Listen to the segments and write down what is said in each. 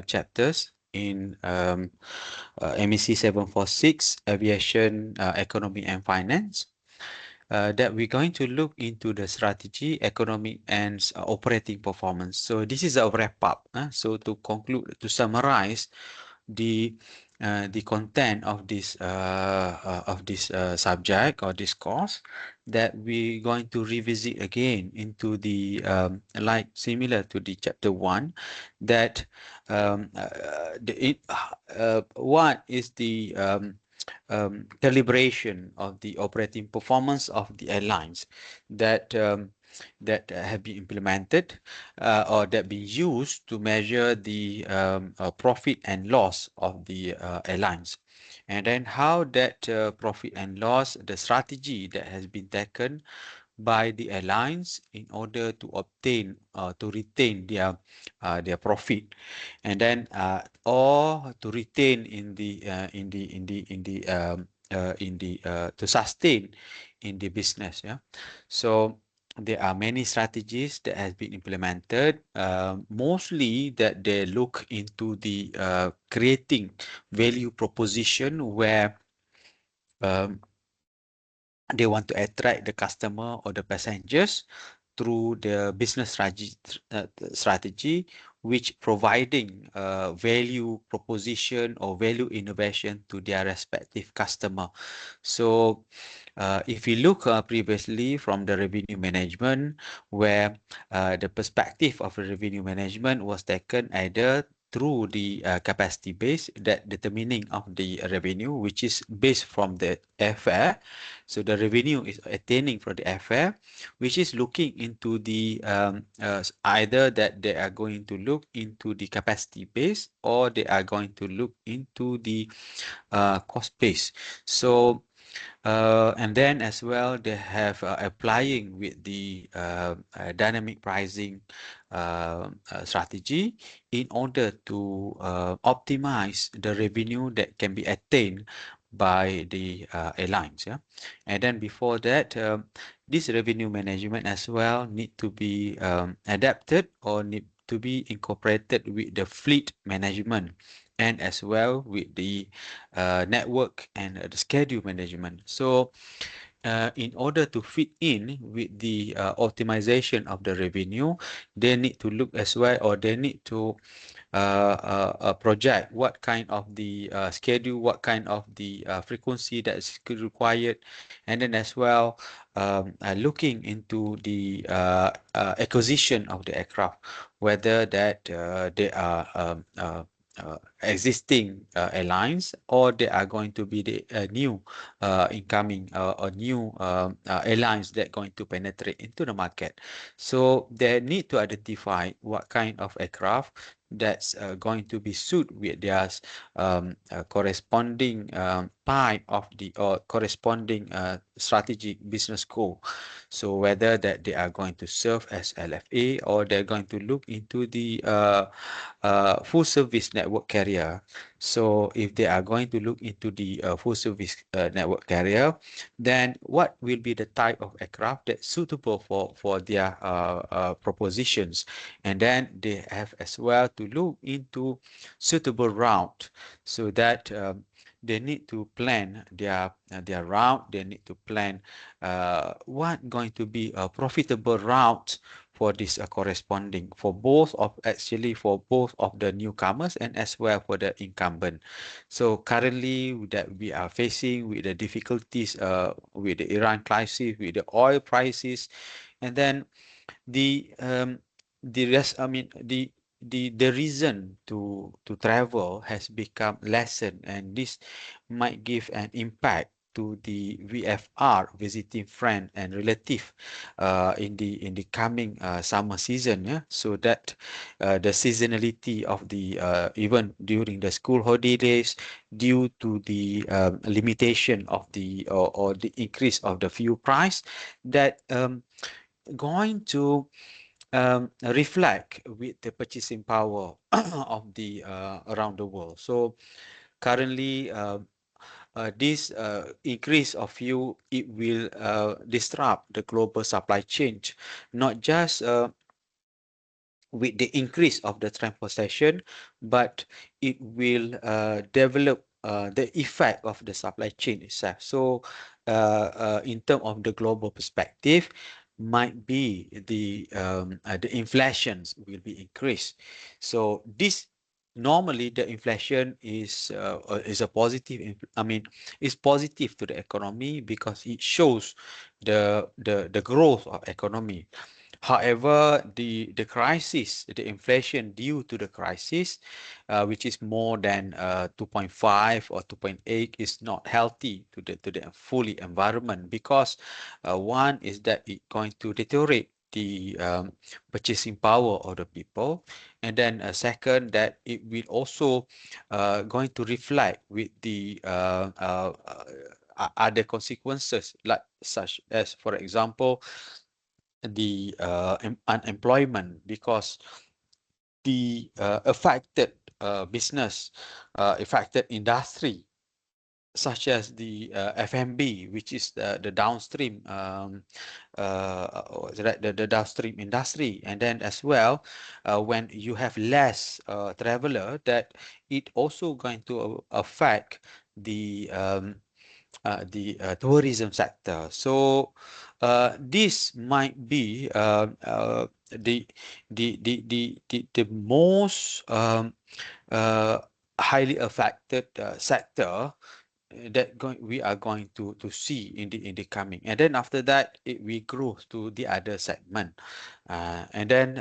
chapters in MEC 746 Aviation, Economy and Finance. That we're going to look into the strategy, economic, and operating performance. So this is a wrap up. So to conclude, to summarize the content of this subject or this course, that we're going to revisit again into the like similar to the chapter 1, that what is the calibration of the operating performance of the airlines that have been implemented or that be used to measure the profit and loss of the airlines, and then how that profit and loss, the strategy that has been taken by the airlines in order to obtain to retain their profit, and then or to retain in the to sustain in the business. Yeah, so there are many strategies that has been implemented, mostly that they look into the creating value proposition where um, they want to attract the customer or the passengers through the business strategy, which providing value proposition or value innovation to their respective customer. So if you look previously from the revenue management, where the perspective of revenue management was taken either through the capacity base, that determining of the revenue, which is based from the airfare. So the revenue is attaining from the airfare, which is looking into the either that they are going to look into the capacity base, or they are going to look into the cost base. So and then as well, they have applying with the dynamic pricing strategy in order to optimize the revenue that can be attained by the airlines. Yeah, and then before that, this revenue management as well need to be adapted or need to be incorporated with the fleet management, and as well with the network and the schedule management. So in order to fit in with the optimization of the revenue, they need to look as well, or they need to project what kind of the schedule, what kind of the frequency that is required, and then as well looking into the acquisition of the aircraft, whether that they are existing airlines, or they are going to be the new incoming or new airlines that going to penetrate into the market. So they need to identify what kind of aircraft that's going to be suit with their corresponding type of the or corresponding strategic business goal. So whether that they are going to serve as LFA, or they're going to look into the full service network carrier. So if they are going to look into the full service network carrier, then what will be the type of aircraft that's suitable for their propositions? And then they have as well to look into suitable route, so that they need to plan their route. They need to plan what going to be a profitable route for this corresponding for both of the newcomers and as well for the incumbent. So currently that we are facing with the difficulties with the Iran crisis, with the oil prices, and then the rest, I mean the reason to travel has become lessened, and this might give an impact to the VFR, visiting friend and relative, in the coming summer season. Yeah, so that the seasonality of the even during the school holidays, due to the limitation of the or the increase of the fuel price, that going to reflect with the purchasing power of the around the world. So currently, this increase of fuel, it will disrupt the global supply chain, not just with the increase of the transportation, but it will develop the effect of the supply chain itself. So, in terms of the global perspective, might be the inflations will be increased. So this normally the inflation is a positive. I mean, is positive to the economy because it shows the growth of economy. However, the crisis, the inflation due to the crisis, which is more than 2.5 or 2.8, is not healthy to the fully environment because one is that it's going to deteriorate the purchasing power of the people, and then second that it will also going to reflect with the other consequences like such as, for example, the unemployment because the affected business, affected industry, such as the FMB, which is the downstream, the downstream industry, and then as well, when you have less traveler, that it also going to affect the tourism sector. So this might be the, the most uh, highly affected sector we are going to see in the coming, and then after that we grow to the other segment, and then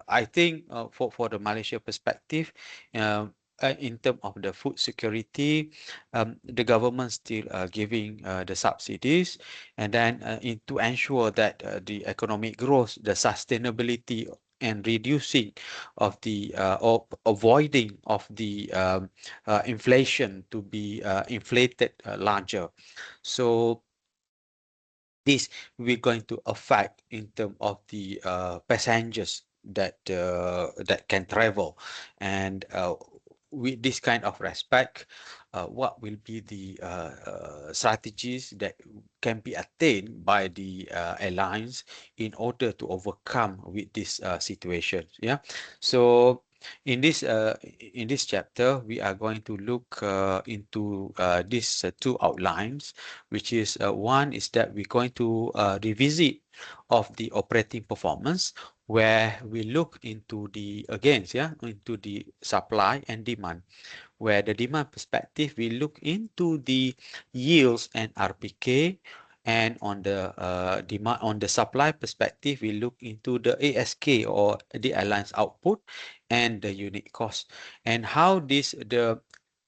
I think for the Malaysia perspective, in terms of the food security, the government still giving the subsidies, and then to ensure that the economic growth, the sustainability and reducing of the or avoiding of the inflation to be inflated larger. So this we're going to affect in terms of the passengers that can travel, and with this kind of respect, what will be the strategies that can be attained by the airlines in order to overcome with this situation? Yeah, so in this chapter we are going to look into these two outlines, which is one is that we're going to revisit of the operating performance, where we look into the again, yeah, into the supply and demand, where the demand perspective we look into the yields and RPK, and on the demand, on the supply perspective we look into the ASK or the airline's output and the unit cost, and how this the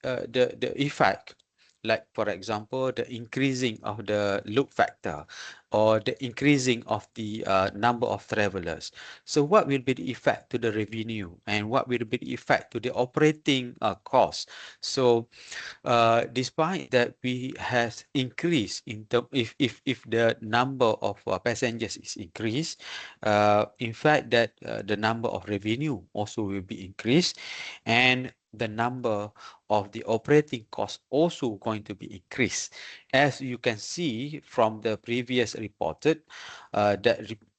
effect, like for example the increasing of the load factor or the increasing of the number of travelers. So what will be the effect to the revenue, and what will be the effect to the operating cost? So despite that we has increased in term, if the number of passengers is increased, in fact that the number of revenue also will be increased, and the number of the operating costs also going to be increased. As you can see from the previous reported,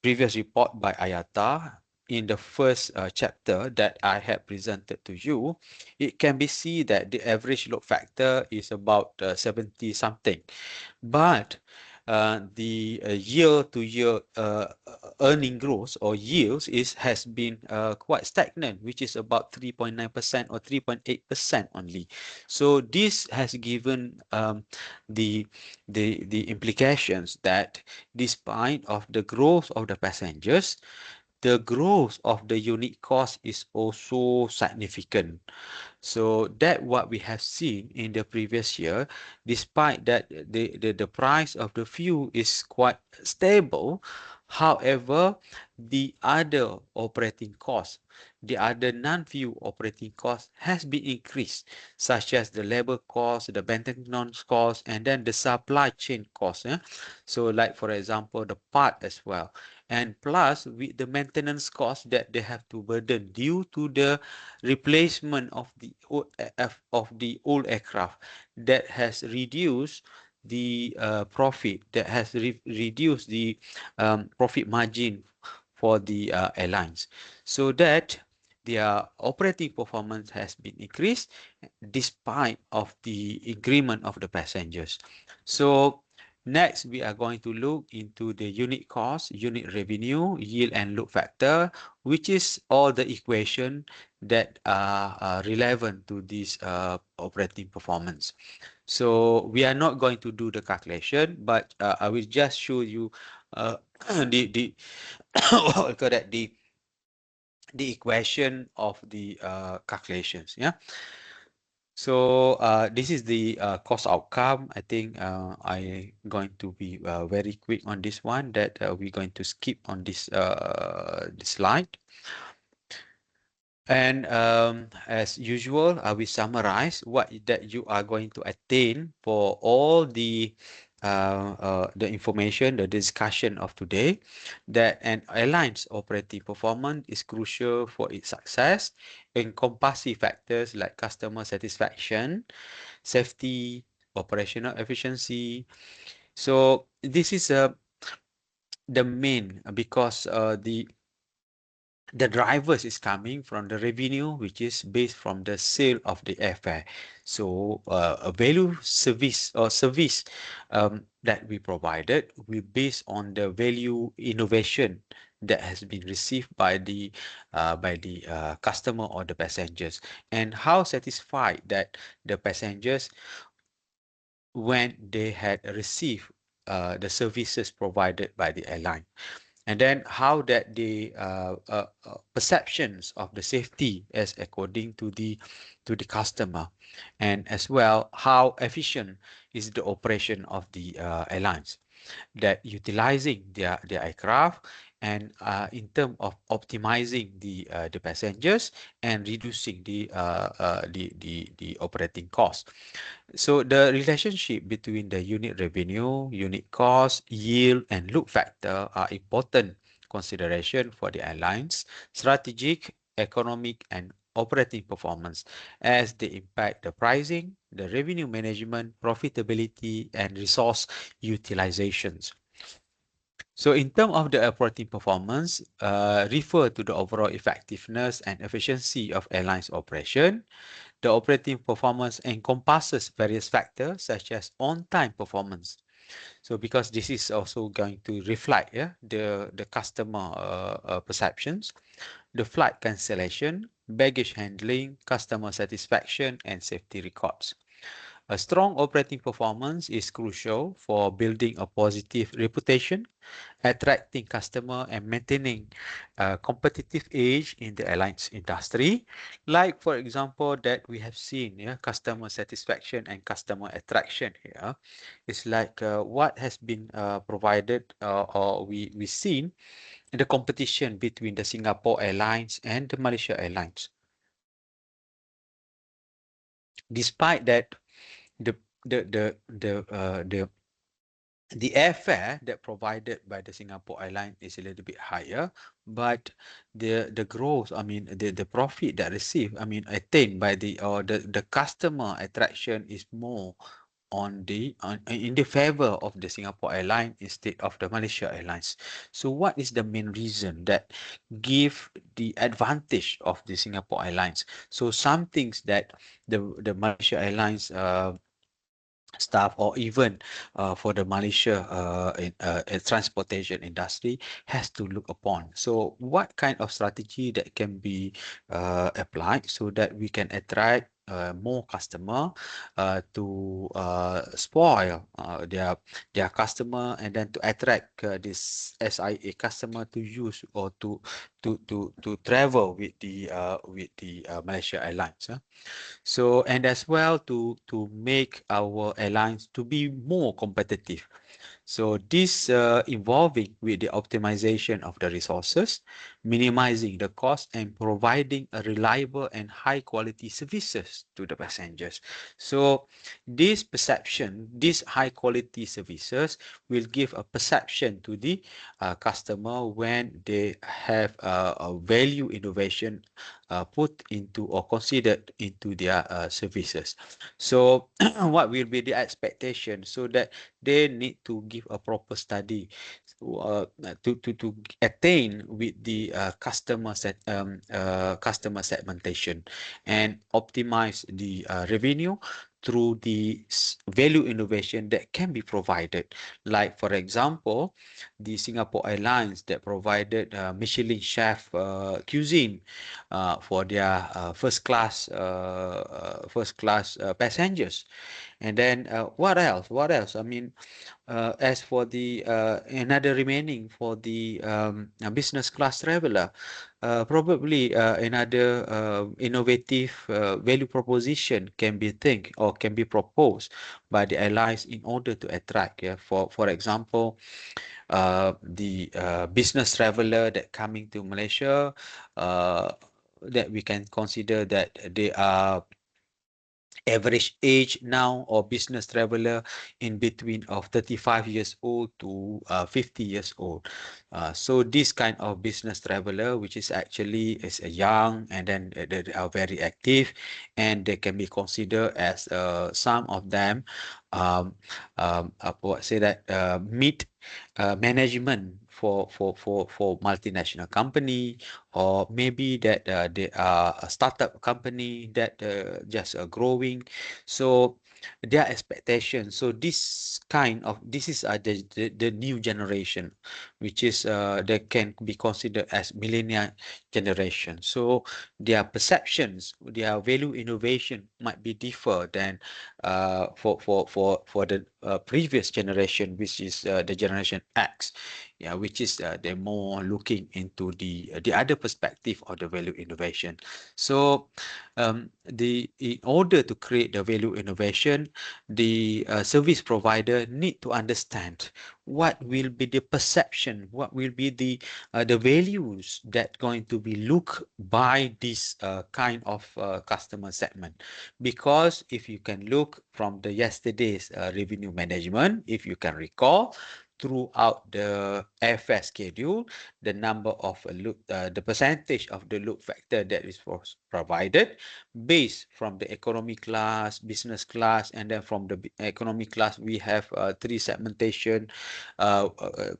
previous report by Ayata in the first chapter that I have presented to you, it can be seen that the average load factor is about 70 something. But the year-to-year earning growth or yields has been quite stagnant, which is about 3.9% or 3.8% only. So this has given the the implications that despite of the growth of the passengers, the growth of the unit cost is also significant. So that what we have seen in the previous year, despite that the price of the fuel is quite stable. However, the other operating costs, the other non-fuel operating costs has been increased, such as the labor cost, the maintenance cost, and then the supply chain cost. So like for example, the part as well. And plus with the maintenance cost that they have to burden due to the replacement of the old aircraft, that has reduced the profit, that has reduced the profit margin for the airlines, so that their operating performance has been increased despite of the increment of the passengers. So next, we are going to look into the unit cost, unit revenue, yield and load factor, which is all the equation that are relevant to this operating performance. So we are not going to do the calculation, but I will just show you the what we call that, the equation of the calculations. Yeah. So this is the cost outcome. I think I going to be very quick on this one, that we're going to skip on this slide. And as usual, I will summarize what that you are going to attain for all the information, the discussion of today. That an airline's operating performance is crucial for its success, encompassing factors like customer satisfaction, safety, operational efficiency. So this is the main, because the drivers is coming from the revenue, which is based from the sale of the airfare. So a value service or service that we provided will based on the value innovation that has been received by the customer or the passengers, and how satisfied that the passengers when they had received the services provided by the airline, and then how that the perceptions of the safety as according to the customer, and as well how efficient is the operation of the airlines, that utilizing their aircraft, and in terms of optimizing the passengers and reducing the operating cost. So the relationship between the unit revenue, unit cost, yield, and load factor are important consideration for the airlines, strategic, economic, and operating performance, as they impact the pricing, the revenue management, profitability, and resource utilizations. So in terms of the operating performance, refer to the overall effectiveness and efficiency of airlines operation. The operating performance encompasses various factors such as on-time performance. So because this is also going to reflect, yeah, the customer perceptions, the flight cancellation, baggage handling, customer satisfaction, and safety records. A strong operating performance is crucial for building a positive reputation, attracting customer, and maintaining a competitive edge in the airlines industry. Like, for example, that we have seen, yeah, customer satisfaction and customer attraction here. It's like what has been provided, or we seen in the competition between the Singapore Airlines and the Malaysia Airlines. Despite that, the the the the airfare that provided by the Singapore Airlines is a little bit higher, but the growth, I mean the profit that received, I mean attained by the customer attraction is more in the favor of the Singapore Airlines instead of the Malaysia Airlines. So what is the main reason that give the advantage of the Singapore Airlines? So some things that the Malaysia Airlines staff, or even for the Malaysia transportation industry, has to look upon. So what kind of strategy that can be applied so that we can attract more customer to spoil their customer, and then to attract this SIA customer to use or to travel with the Malaysia Airlines. So, and as well to make our airlines to be more competitive. So this involving with the optimization of the resources, minimizing the cost, and providing a reliable and high quality services to the passengers. So this perception, these high quality services will give a perception to the customer when they have value innovation put into or considered into their services. So what will be the expectation, so that they need to give a proper study to attain with the customer segmentation and optimize the revenue through the value innovation that can be provided. Like for example, the Singapore Airlines that provided Michelin chef cuisine for their first class passengers. And then what else? What else? I mean, as for the another remaining for the business class traveler, probably another innovative value proposition can be think or can be proposed by the airlines in order to attract. Yeah, for example, the business traveler that coming to Malaysia, uh, that we can consider that they are average age now or business traveler in between of 35 years old to 50 years old. So this kind of business traveler, which is actually is a young, and then they are very active, and they can be considered as some of them what say that meet management for multinational company, or maybe that they are a startup company that just growing. So their expectations. So this is the new generation, which is that can be considered as millennial generation. So their perceptions, their value innovation might be differ than for the previous generation, which is the generation X, yeah, which is they're more looking into the other perspective of the value innovation. So the in order to create the value innovation, the service provider need to understand what will be the perception, what will be the values that going to be looked by this kind of customer segment. Because if you can look from the yesterday's revenue management, if you can recall, throughout the airfare schedule, the number of the percentage of the load factor that is provided based from the economy class, business class, and then from the economy class, we have three segmentation,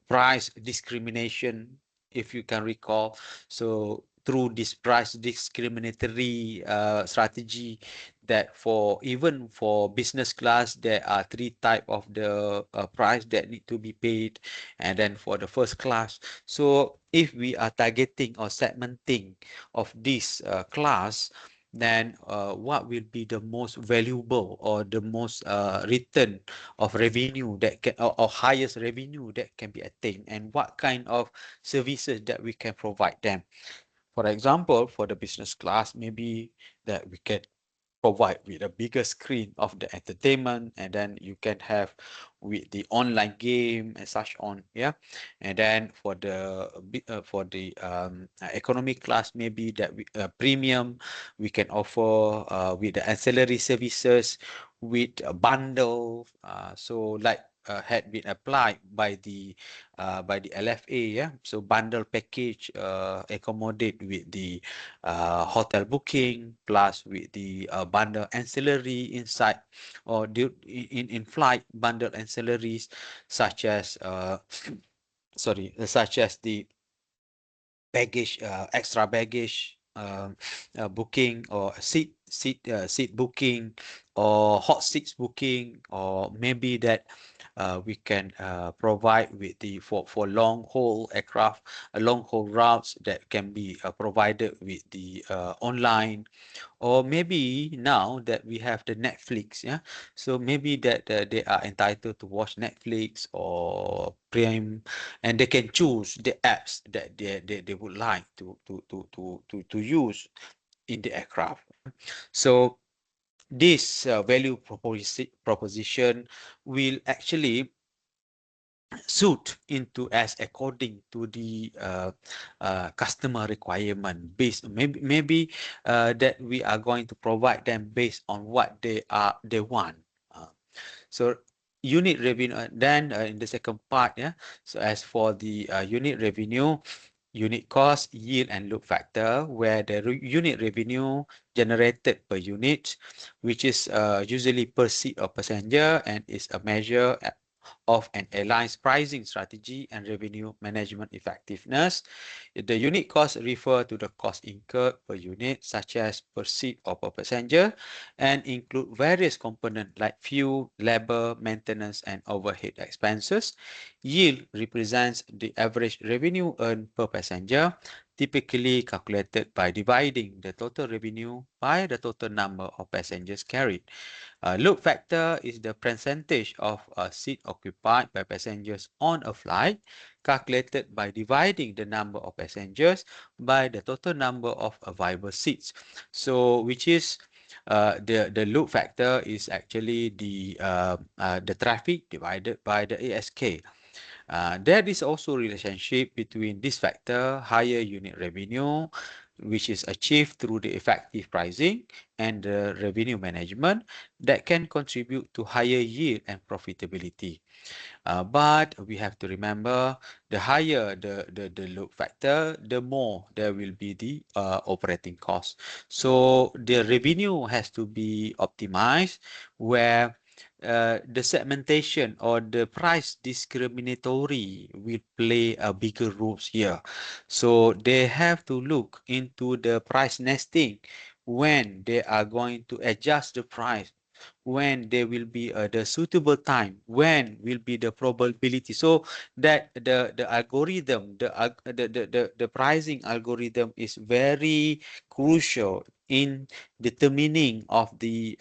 price discrimination, if you can recall. So through this price discriminatory strategy, that for even for business class, there are three type of the price that need to be paid, and then for the first class. So if we are targeting or segmenting of this class, then what will be the most valuable or the most return of revenue that can, or highest revenue that can be attained, and what kind of services that we can provide them. For example, for the business class, maybe that we can provide with a bigger screen of the entertainment, and then you can have with the online game and such on, yeah. And then for the economic class, maybe that we premium, we can offer with the ancillary services, with a bundle, so like had been applied by the LFA, yeah. So bundle package accommodate with the hotel booking, plus with the bundle ancillary inside, or in flight bundle ancillaries, such as such as the baggage, extra baggage booking, or seat booking, or hot seats booking, or maybe that we can provide with the for long haul aircraft, long haul routes that can be provided with the online. Or maybe now that we have the Netflix, yeah, so maybe that they are entitled to watch Netflix or Prime, and they can choose the apps that they would like to use in the aircraft. So this proposition will actually suit into as according to the customer requirement, based maybe that we are going to provide them based on what they want. uh, so unit revenue, then in the second part, yeah. So as for the unit revenue, unit cost, yield, and load factor, where the unit revenue generated per unit, which is usually per seat or passenger, and is a measure of an airline's pricing strategy and revenue management effectiveness. The unit cost refer to the cost incurred per unit, such as per seat or per passenger, and include various components like fuel, labor, maintenance, and overhead expenses. Yield represents the average revenue earned per passenger, typically calculated by dividing the total revenue by the total number of passengers carried. Load factor is the percentage of a seat occupied by passengers on a flight, calculated by dividing the number of passengers by the total number of available seats. So, which is the load factor is actually the traffic divided by the ASK. There is also relationship between this factor, higher unit revenue, which is achieved through the effective pricing and the revenue management that can contribute to higher yield and profitability. But we have to remember the higher the load factor, the more there will be the operating cost. So the revenue has to be optimized where the segmentation or the price discriminatory will play a bigger role here. So they have to look into the price nesting when they are going to adjust the price, when there will be the suitable time, when will be the probability, so that the algorithm, the pricing algorithm is very crucial in determining of the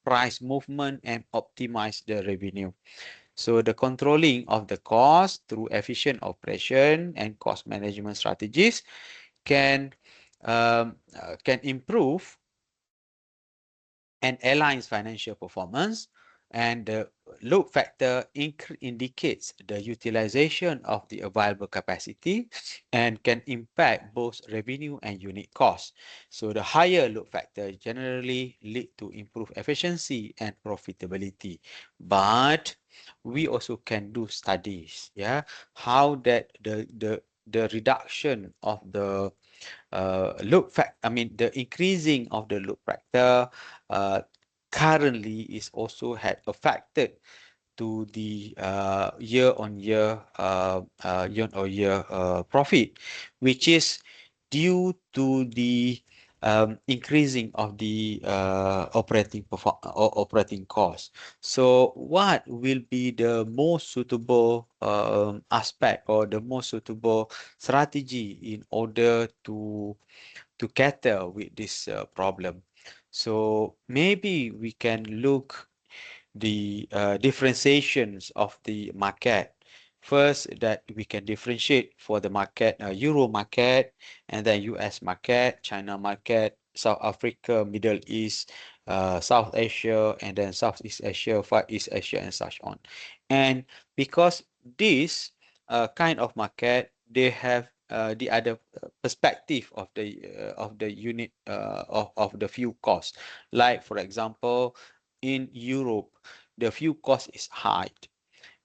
price movement and optimize the revenue. So the controlling of the cost through efficient operation and cost management strategies can can improve an airline's financial performance, and the load factor indicates the utilization of the available capacity and can impact both revenue and unit cost. So the higher load factor generally lead to improved efficiency and profitability. But we also can do studies, yeah, how that the reduction of the the increasing of the load factor uh, currently is also had affected to the year-on-year profit, which is due to the increasing of the operating cost. So, what will be the most suitable aspect or the most suitable strategy in order to cater with this problem? So maybe we can look the differentiations of the market. First, that we can differentiate for the market, Euro market, and then US market, China market, South Africa, Middle East, South Asia, and then Southeast Asia, Far East Asia, and such on. And because this kind of market, they have the other perspective of the unit of the fuel cost. Like for example, in Europe, the fuel cost is high.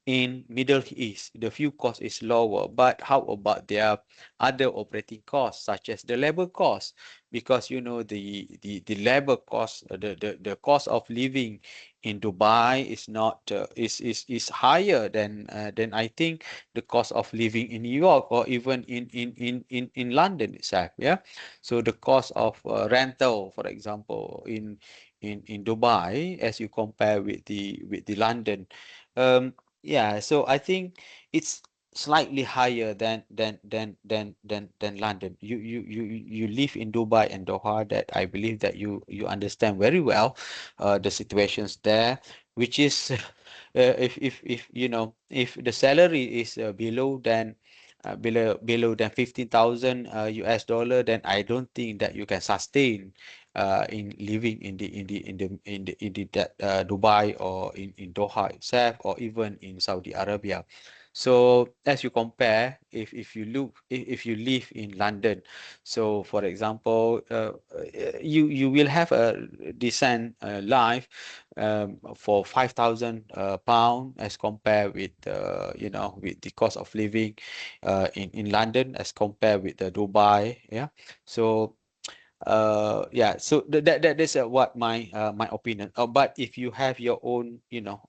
In Middle East, the fuel cost is lower. But how about their other operating costs, such as the labor cost? Because you know the labor cost, the cost of living in Dubai is not is higher than I think the cost of living in New York or even in London itself. Yeah, so the cost of rental, for example, in Dubai, as you compare with the London. Um, yeah, so I think it's slightly higher than London. You live in Dubai and Doha, that I believe that you understand very well the situations there, which is if you know, if the salary is below than 15,000 US dollar, then I don't think that you can sustain in living in the that Dubai or in Doha itself or even in Saudi Arabia. So as you compare, if you look if you live in London, so for example, you will have decent life for 5,000 pound as compared with with the cost of living in London as compared with Dubai. Yeah, so yeah, so that is what my opinion. But if you have your own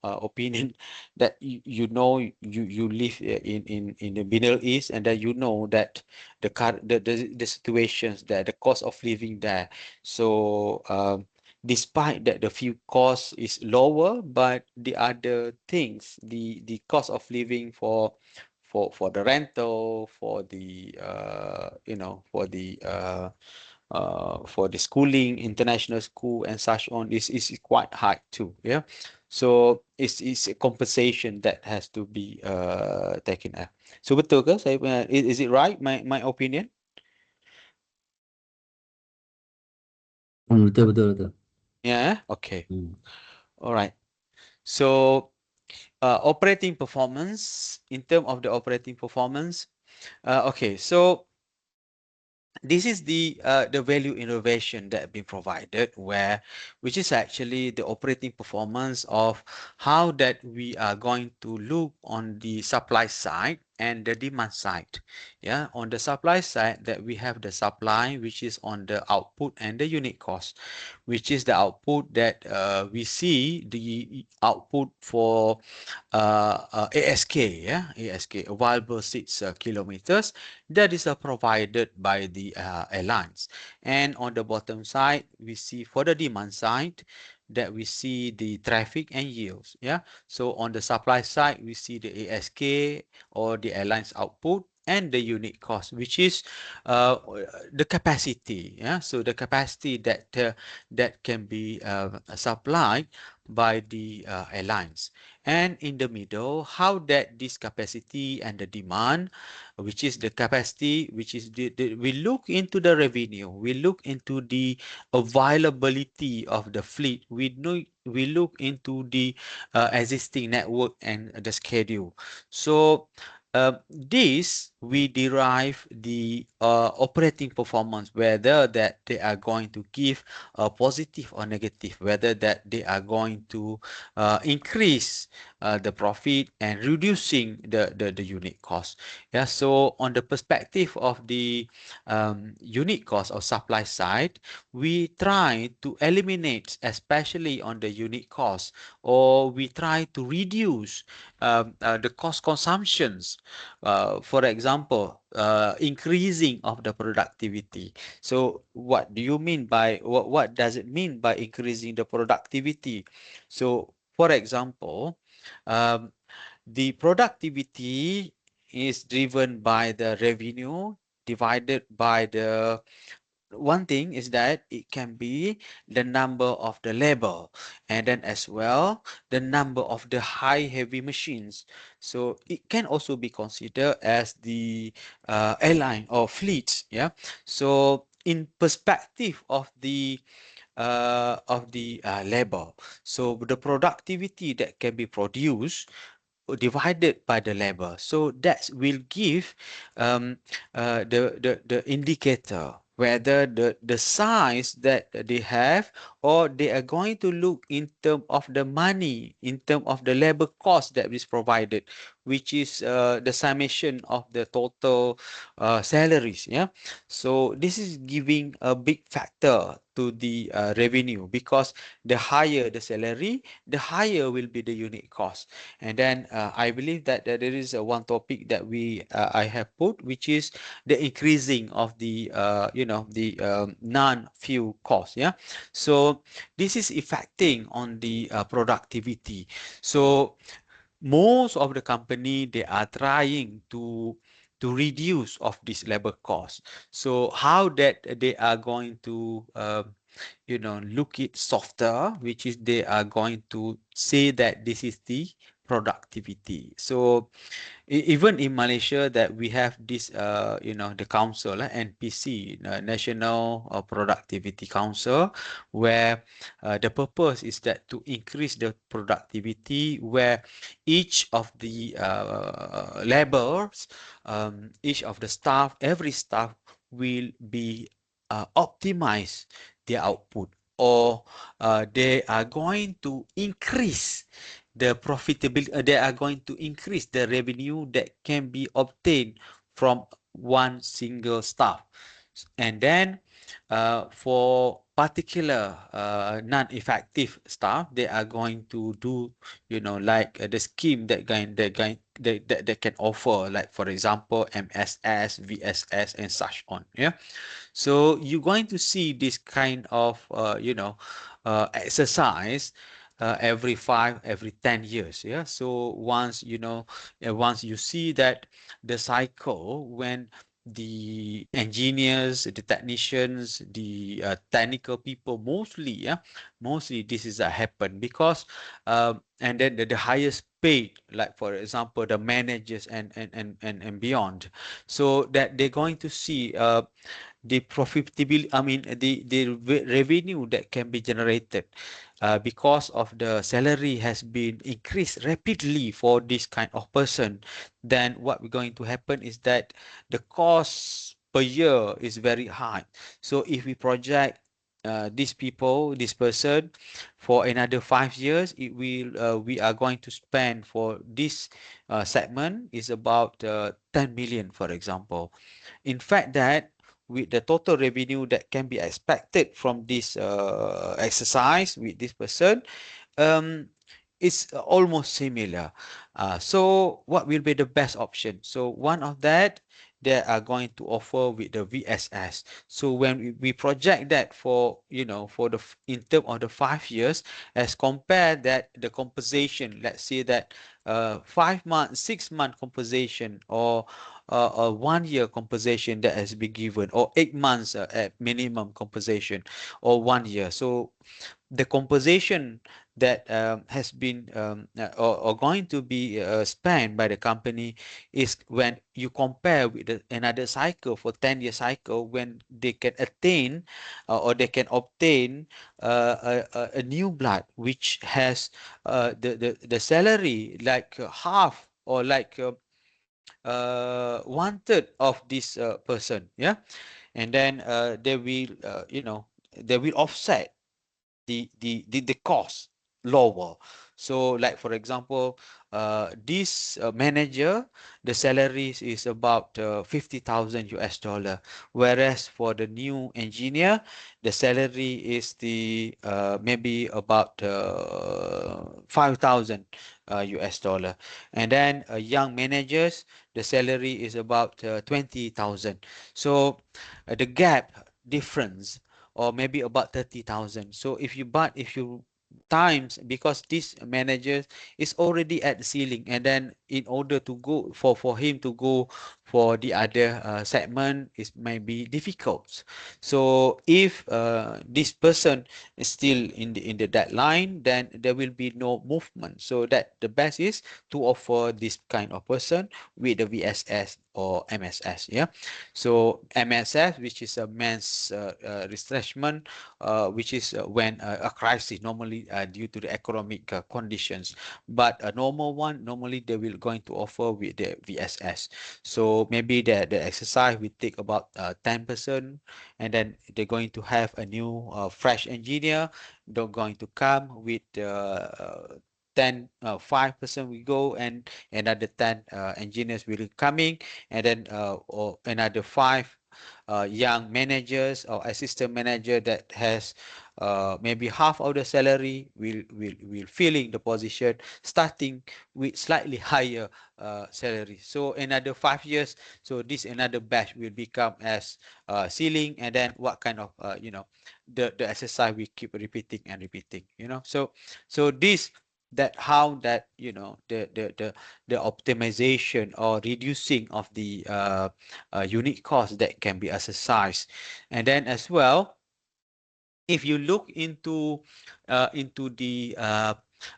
opinion that you live in the Middle East, and that you know that the situations there, the cost of living there, so despite that the few cost is lower, but the other things, the cost of living for the rental, for the for the schooling, international school and such on is quite high too. Yeah. So it's a compensation that has to be taken up. So betul ke saya is it right my opinion? Betul betul betul. Yeah. Okay. Hmm. All right. So operating performance, in terms of the operating performance, okay. So this is the value innovation that been provided, where which is actually the operating performance of how that we are going to look on the supply side and the demand side. Yeah, on the supply side, that we have the supply, which is on the output, and the unit cost, which is the output that we see the output for ASK, yeah, ASK, available seats kilometers, that is provided by the airlines. And on the bottom side, we see for the demand side that we see the traffic and yields. Yeah. So on the supply side, we see the ASK or the airlines output and the unit cost, which is uh, the capacity. Yeah. So the capacity that can be supplied by the airlines. And in the middle, how that this capacity and the demand, which is the capacity, which is we look into the revenue, we look into the availability of the fleet, we look into the existing network and the schedule. So this we derive the operating performance, whether that they are going to give a positive or negative, whether that they are going to increase the profit and reducing the unit cost. Yeah, so on the perspective of the unit cost or supply side, we try to eliminate, especially on the unit cost, or we try to reduce the cost consumptions. For example, increasing of the productivity. So, what do you mean by what does it mean by increasing the productivity? So, for example, um, the productivity is driven by the revenue divided by the one thing is that it can be the number of the labor, and then as well the number of the high heavy machines. So it can also be considered as the airline or fleets. Yeah. So in perspective of the labor, so the productivity that can be produced divided by the labor. So that will give um, the indicator whether the size that they have, or they are going to look in term of the money, in term of the labor cost that is provided, which is the summation of the total salaries. Yeah. So this is giving a big factor to the revenue, because the higher the salary, the higher will be the unit cost. And then I believe that there is one topic that I have put, which is the increasing of the the non-fuel cost. Yeah, so this is affecting on the productivity. So most of the company, they are trying to reduce of this labor cost. So how that they are going to look it softer, which is they are going to say that this is the productivity. So even in Malaysia, that we have this the council, NPC, National Productivity Council, where the purpose is that to increase the productivity, where each of the laborers, each of the staff, every staff will be optimize their output. or they are going to increase the profitability, they are going to increase the revenue that can be obtained from one single staff. And then for particular non-effective staff, they are going to do, like the scheme that can offer, like for example, MSS, VSS, and such on. Yeah. So you're going to see this kind of, exercise every 10 years. Yeah. So once you see that the cycle when the engineers, the technicians, the technical people, mostly this is happen because, and then the highest paid, like for example, the managers and beyond, so that they're going to see the profitability, I mean, the revenue that can be generated because of the salary has been increased rapidly for this kind of person. Then what we're going to happen is that the cost per year is very high. So if we project this person for another 5 years, we are going to spend for this segment is about 10 million, for example. In fact, that with the total revenue that can be expected from this exercise with this person, um, it's almost similar. So what will be the best option? So one of that, they are going to offer with the VSS. So when we project that for, for in terms of the 5 years, as compared that the compensation, let's say that 5 months, 6 month compensation, or a 1 year compensation that has been given, or 8 months at minimum compensation, or 1 year. So the compensation that has been or going to be spent by the company is when you compare with another cycle for 10-year cycle, when they can attain or they can obtain a new blood which has the salary like half, or like 1/3 of this person. Yeah. And then they will they will offset the cost lower. So like for example, this manager, the salaries is about 50,000 US dollar, whereas for the new engineer, the salary is the maybe about 5,000 US dollar. And then young managers, the salary is about 20,000. So the gap difference, or maybe about 30,000. So if you times, because this manager is already at the ceiling, and then in order to go for him to go for the other segment, is maybe difficult. So if this person is still in the deadline, then there will be no movement. So that the best is to offer this kind of person with the VSS or MSS. Yeah. So MSF, which is a men's retrenchment, which is when a crisis, normally due to the economic conditions. But a normal one, normally they will going to offer with the VSS. So maybe the exercise will take about 10%, and then they're going to have a new fresh engineer. They're going to come with 5% we go, and another 10 engineers will coming, and then or another five young managers or assistant manager that has maybe half of the salary will filling the position, starting with slightly higher salary. So another 5 years, so this another batch will become as ceiling, and then what kind of the exercise we keep repeating and repeating. So this, that how that the optimization or reducing of the unit cost that can be exercised. And then as well, if you look into the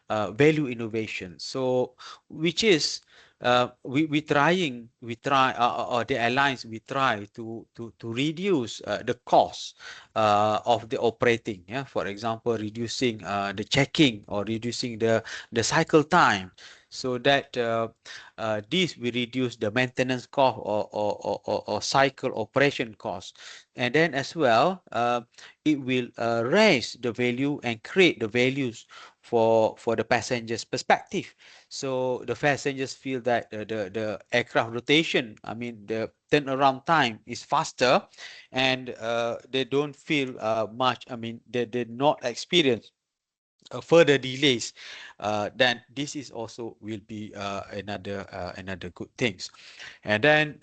value innovation, so which is we try or the alliance, we try to reduce the cost of the operating. Yeah, for example, reducing the checking, or reducing the cycle time. so that this will reduce the maintenance cost or cycle operation cost. And then as well, it will raise the value and create the values for the passengers perspective. So the passengers feel that the aircraft rotation, I mean the turnaround time is faster, and they don't feel much, I mean they not experience further delays. Then this is also will be another good things. And then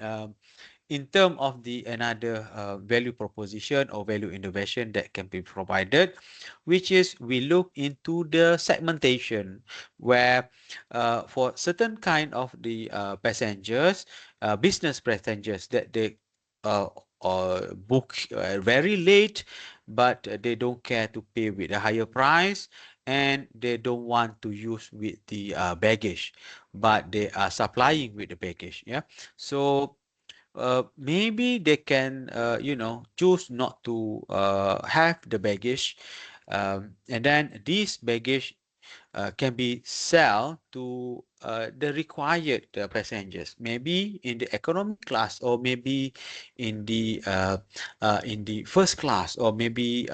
in terms of the another value proposition or value innovation that can be provided, which is we look into the segmentation, where for certain kind of the passengers, business passengers, that they uh, book very late, but they don't care to pay with a higher price, and they don't want to use with the baggage, but they are supplying with the baggage. Yeah, so maybe they can, choose not to have the baggage, and then this baggage can be sell to the required passengers, maybe in the economy class, or maybe in the first class, or maybe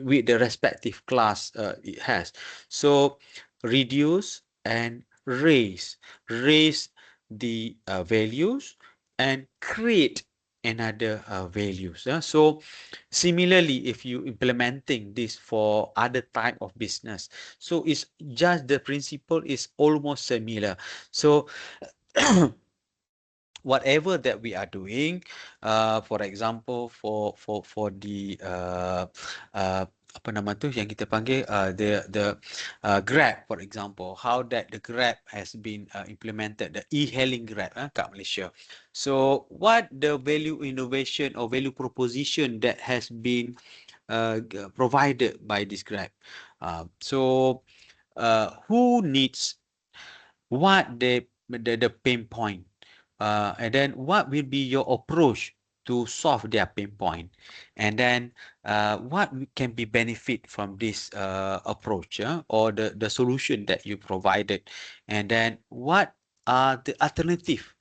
with the respective class it has. So reduce and raise the values and create another values. So similarly, if you implementing this for other type of business, so it's just the principle is almost similar. So whatever that we are doing, for example, for the apa nama tu yang kita panggil the Grab, for example, how that the Grab has been implemented, the e-hailing Grab kat Malaysia. So what the value innovation or value proposition that has been provided by this Grab? So who needs what the pain point, and then what will be your approach to solve their pain point, and then what can be benefit from this approach, or the solution that you provided, and then what are the alternative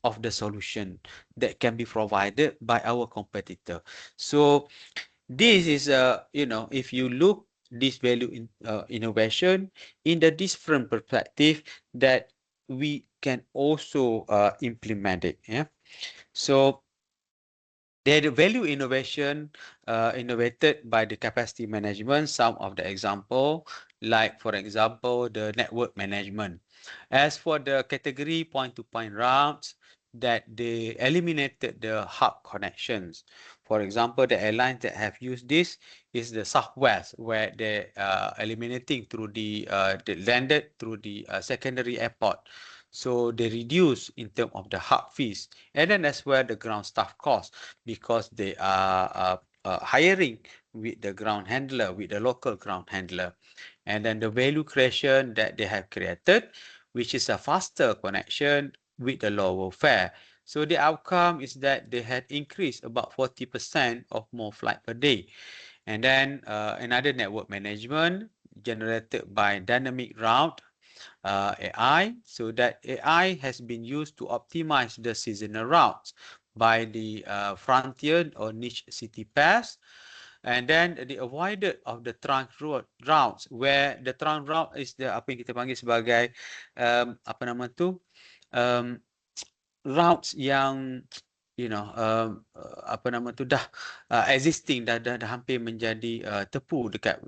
of the solution that can be provided by our competitor. So this is if you look this value in innovation in the different perspective that we can also implement it. Yeah. So the value innovation innovated by the capacity management. Some of the example, like for example, the network management. As for the category point-to-point routes, that they eliminated the hub connections. For example, the airlines that have used this is the Southwest, where they eliminating through they landed through the secondary airport. So they reduce in terms of the hub fees, and then as well the ground staff cost, because they are hiring with the ground handler, with the local ground handler. And then the value creation that they have created, which is a faster connection with the lower fare. So the outcome is that they had increased about 40% of more flight per day. And then another network management generated by dynamic route AI, so that AI has been used to optimize the seasonal routes by the frontier or niche city pass, and then the avoided of the trunk routes, where the trunk route is the apa yang kita panggil sebagai apa nama tu, um, routes yang apa nama tu dah existing, dah hampir menjadi tepu dekat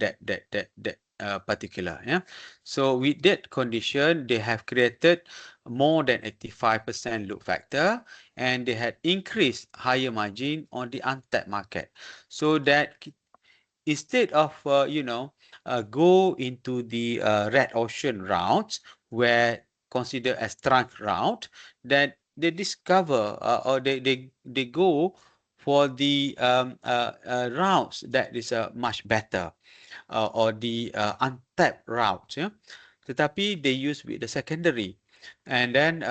that particular, yeah. So with that condition, they have created more than 85% load factor, and they had increased higher margin on the untapped market. So that instead of go into the red ocean routes, where considered as trunk route, that they discover or they go for the routes that is much better, or the untapped route, yeah. Tetapi they use with the secondary. And then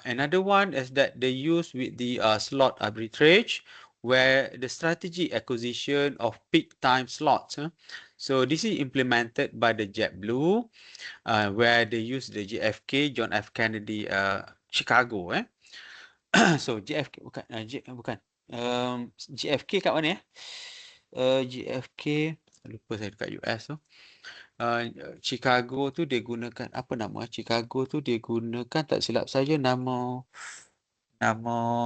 another one is that they use with the slot arbitrage, where the strategy acquisition of peak time slots, So this is implemented by the JetBlue, where they use the JFK, John F. Kennedy, Chicago. So JFK bukan, bukan. JFK kat mana ya? JFK lupa saya dekat US tu. Chicago tu dia gunakan apa nama? Chicago tu dia gunakan tak silap saja nama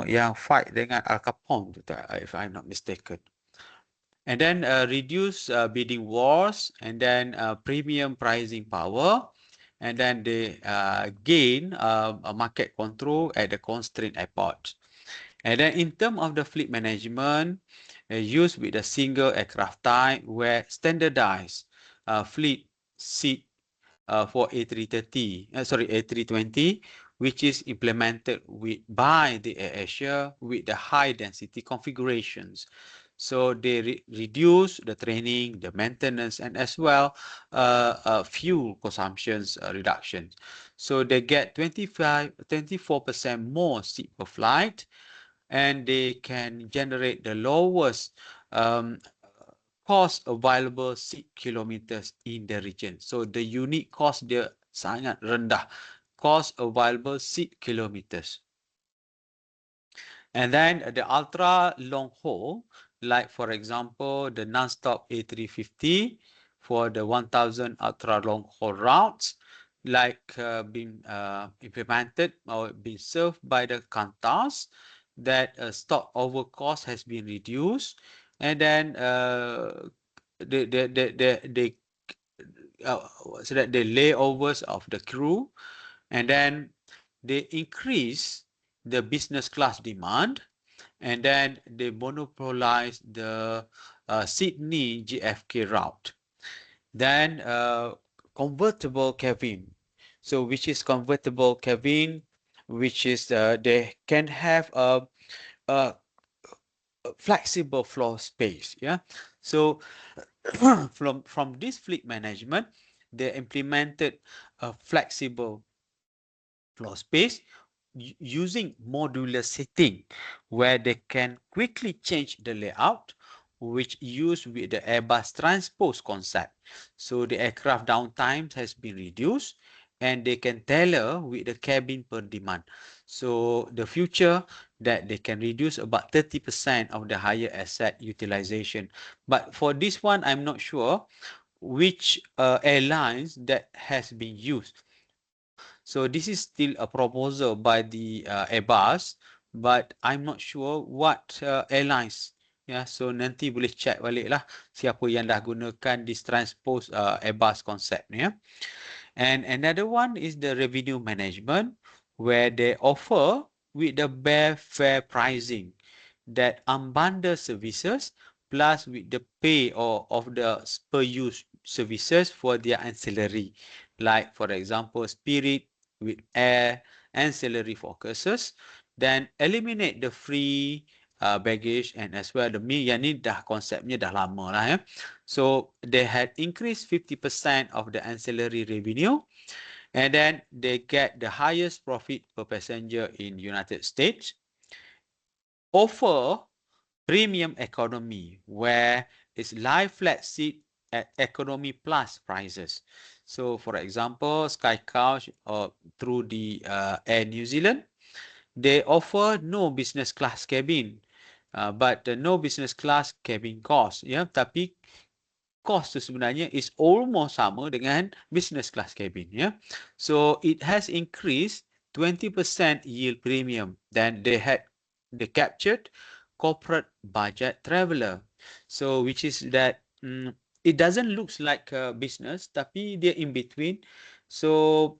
yang fight dengan Al Capone tu tak, if I'm not mistaken. And then reduce bidding wars, and then premium pricing power, and then they gain a market control at the constrained airports. And then in terms of the fleet management, used with a single aircraft type where standardized fleet seat for A330, A320, which is implemented by the AirAsia with the high density configurations. So they reduce the training, the maintenance, and as well fuel consumptions reduction. So they get 24% more seat per flight, and they can generate the lowest cost available seat kilometers in the region. So the unit cost dia sangat rendah. Cost available seat kilometers. And then the ultra long haul, like for example, the non-stop A350 for the 1000 ultra long haul routes, like being implemented or being served by the Qantas, that stop over cost has been reduced, and then the so that the layovers of the crew, and then they increase the business class demand, and then they monopolize the Sydney JFK route. Then convertible cabin. So which is convertible cabin, which is they can have a flexible floor space. Yeah. So from this fleet management, they implemented a flexible floor space using modular setting where they can quickly change the layout, which used with the Airbus transpose concept. So the aircraft downtime has been reduced, and they can tailor with the cabin per demand. So the future that they can reduce about 30% of the higher asset utilization. But for this one, I'm not sure which airlines that has been used. So this is still a proposal by the Airbus, but I'm not sure what airlines. Ya, so nanti boleh check balik lah siapa yang dah gunakan this transpose Airbus concept ni. Ya. And another one is the revenue management, where they offer with the bare fare pricing that unbundle services plus with the pay or of the per use services for their ancillary, like for example Spirit with air ancillary focuses, then eliminate the free baggage, and as well the yang ni dah konsepnya dah lama lah ya. So they had increased 50% of the ancillary revenue, and then they get the highest profit per passenger in United States. Offer premium economy, where it's live flat seat at economy plus prices. So for example, Sky Couch or through the Air New Zealand, they offer no business class cabin, but the no business class cabin cost, ya, tapi cost tu sebenarnya is almost sama dengan business class cabin, ya. So it has increased 20% yield premium. Then they captured corporate budget traveler. So which is that it doesn't look like a business, tapi dia in between. So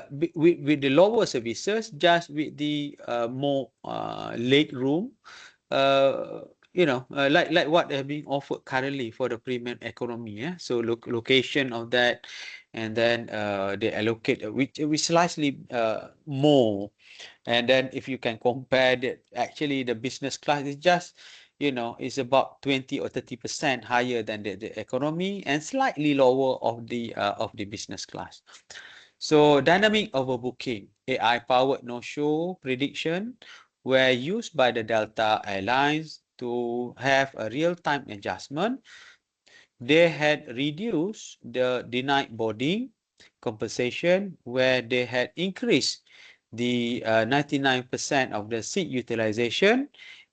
with the lower services, just with the more leg room, like what are being offered currently for the premium economy. Yeah, so location of that, and then they allocate which slightly more. And then if you can compare that, actually the business class is just, is about 20 or 30% higher than the economy, and slightly lower of the business class. So dynamic overbooking, AI-powered no-show prediction were used by the Delta Airlines to have a real-time adjustment they had reduced the denied boarding compensation, where they had increased the 99% of the seat utilization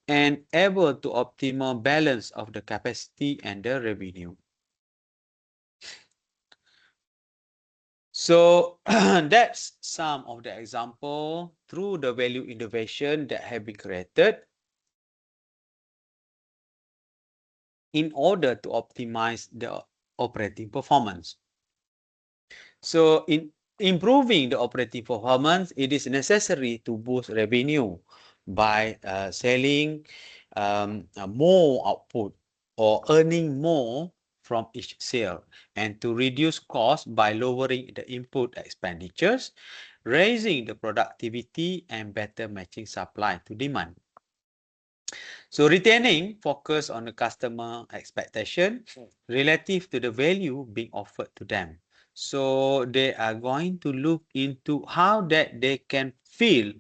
and able to optimal balance of the capacity and the revenue. So that's some of the example through the value innovation that have been created in order to optimize the operating performance. So in improving the operating performance, it is necessary to boost revenue by selling more output or earning more from each sale, and to reduce costs by lowering the input expenditures, raising the productivity, and better matching supply to demand. So retaining focus on the customer expectation relative to the value being offered to them. So they are going to look into how that they can feel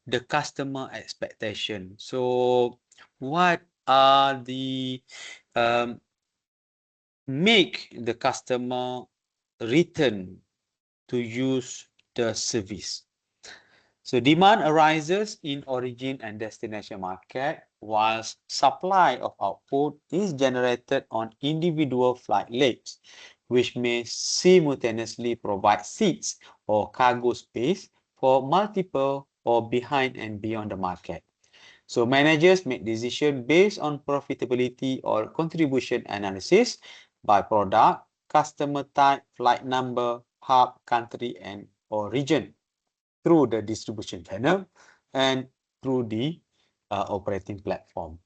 the customer expectation. So what are the make the customer return to use the service. So demand arises in origin and destination market, whilst supply of output is generated on individual flight legs, which may simultaneously provide seats or cargo space for multiple or behind and beyond the market. So managers make decisions based on profitability or contribution analysis by product, customer type, flight number, hub, country, and or region, through the distribution channel and through the operating platform.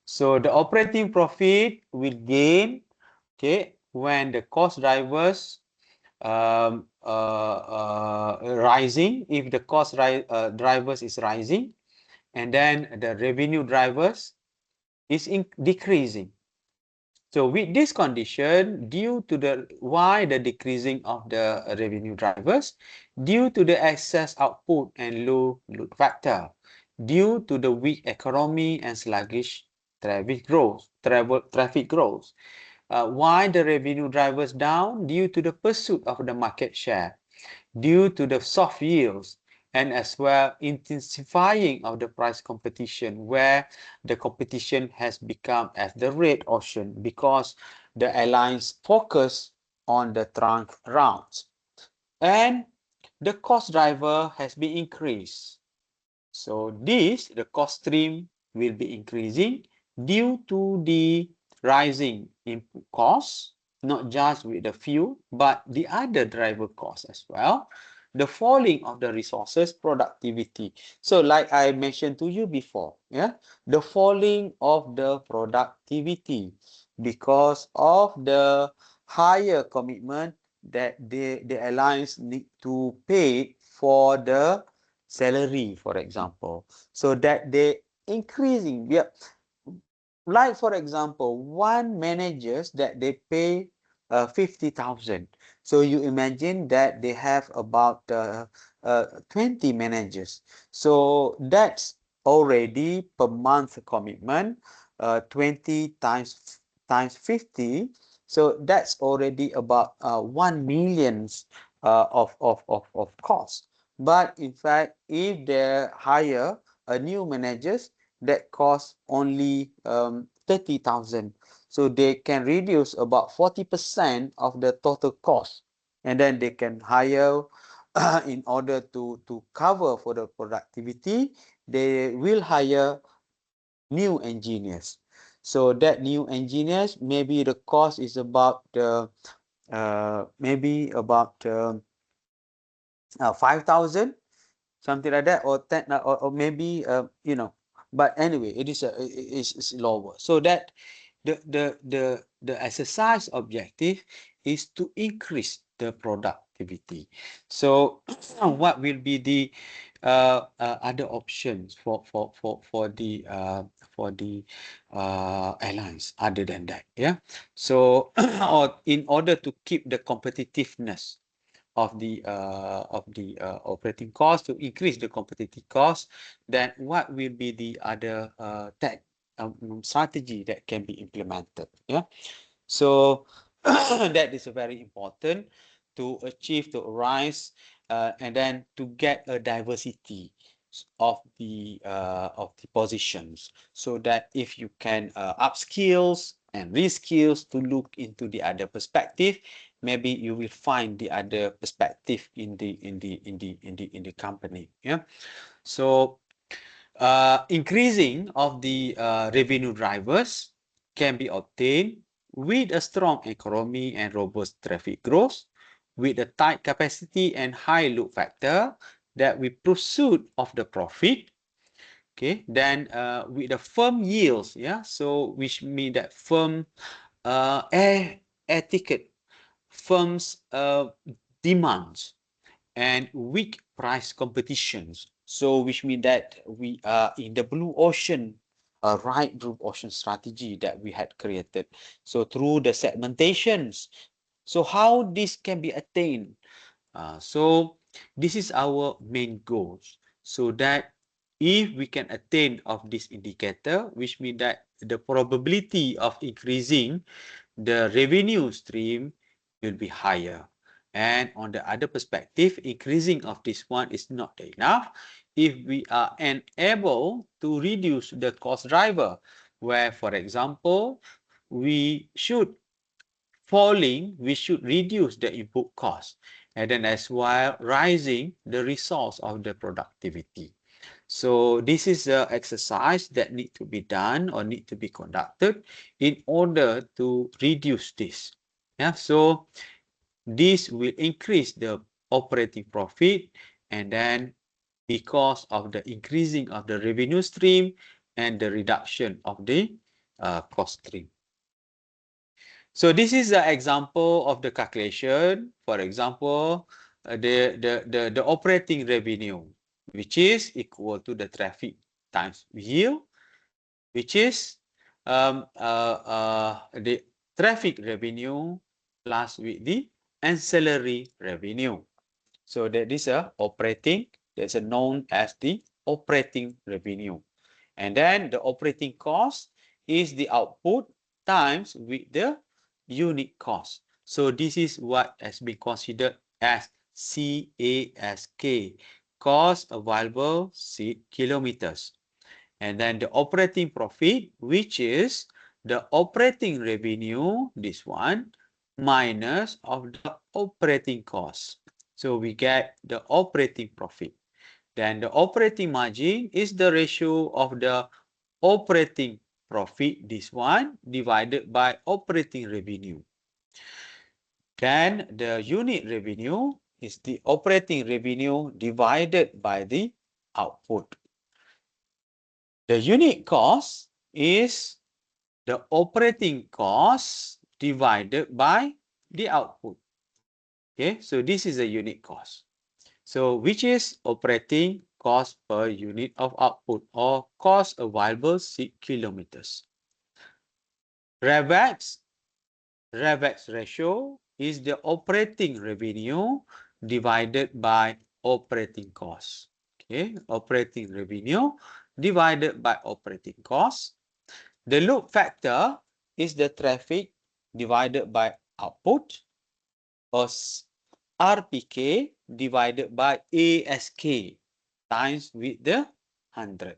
So the operating profit will gain, okay, when the cost drivers rising. If the cost drivers is rising, and then the revenue drivers is decreasing. So with this condition, due to the why the decreasing of the revenue drivers, due to the excess output and low load factor, due to the weak economy and sluggish traffic growth, why the revenue drivers down? Due to the pursuit of the market share, due to the soft yields, and as well intensifying of the price competition, where the competition has become as the red ocean because the airlines focus on the trunk routes, and the cost driver has been increased. So the cost stream will be increasing due to the rising input costs, not just with the fuel, but the other driver costs as well. The falling of the resources productivity. So like I mentioned to you before, yeah, the falling of the productivity because of the higher commitment that the airlines need to pay for the salary, for example, so that they increasing. Yeah, like for example, one managers that they pay 50,000. So you imagine that they have about 20 managers. So that's already per month commitment, 20 times 50. So that's already about 1 million of cost. But in fact, if they hire a new managers, that costs only 30,000. So they can reduce about 40% of the total cost. And then they can hire in order to cover for the productivity, they will hire new engineers. So that new engineers, maybe the cost is about maybe about 5,000, something like that, or 10, or maybe but anyway, it is lower. So that the exercise objective is to increase the productivity. So what will be the other options for the airlines other than that? Yeah. So or in order to keep the competitiveness of the operating cost, to increase the competitive cost, then what will be the other strategy that can be implemented? Yeah. So that is very important to achieve, to arise, and then to get a diversity of the positions, so that if you can upskills and reskills to look into the other perspective, maybe you will find the other perspective in the company. Yeah. So increasing of the revenue drivers can be obtained with a strong economy and robust traffic growth, with a tight capacity and high load factor that we pursuit of the profit. Okay, then with the firm yields, yeah, so which mean that firm air ticket firms demands and weak price competitions. So which means that we are in the blue ocean, right blue ocean strategy that we had created. So through the segmentations, so how this can be attained? So this is our main goals. So that if we can attain of this indicator, which means that the probability of increasing the revenue stream will be higher. And on the other perspective, increasing of this one is not enough if we are unable to reduce the cost driver, where, for example, we should reduce the input cost, and then as well rising the resource of the productivity. So this is an exercise that need to be done or need to be conducted in order to reduce this. Yeah, so this will increase the operating profit, and then because of the increasing of the revenue stream and the reduction of the cost stream. So this is an example of the calculation. For example, the operating revenue, which is equal to the traffic times yield, which is the traffic revenue plus with the ancillary revenue. So that is a operating, that's a known as the operating revenue. And then the operating cost is the output times with the unit cost. So this is what has been considered as CASK, cost available seat kilometers. And then the operating profit, which is the operating revenue, this one, minus of the operating cost. So we get the operating profit. Then the operating margin is the ratio of the operating profit, this one, divided by operating revenue. Then the unit revenue is the operating revenue divided by the output. The unit cost is the operating cost divided by the output. Okay, so this is a unit cost. So which is operating cost per unit of output, or cost available seat kilometers. REVX ratio is the operating revenue divided by operating cost. Okay, operating revenue divided by operating cost. The load factor is the traffic divided by output, or RPK divided by ASK times with the 100.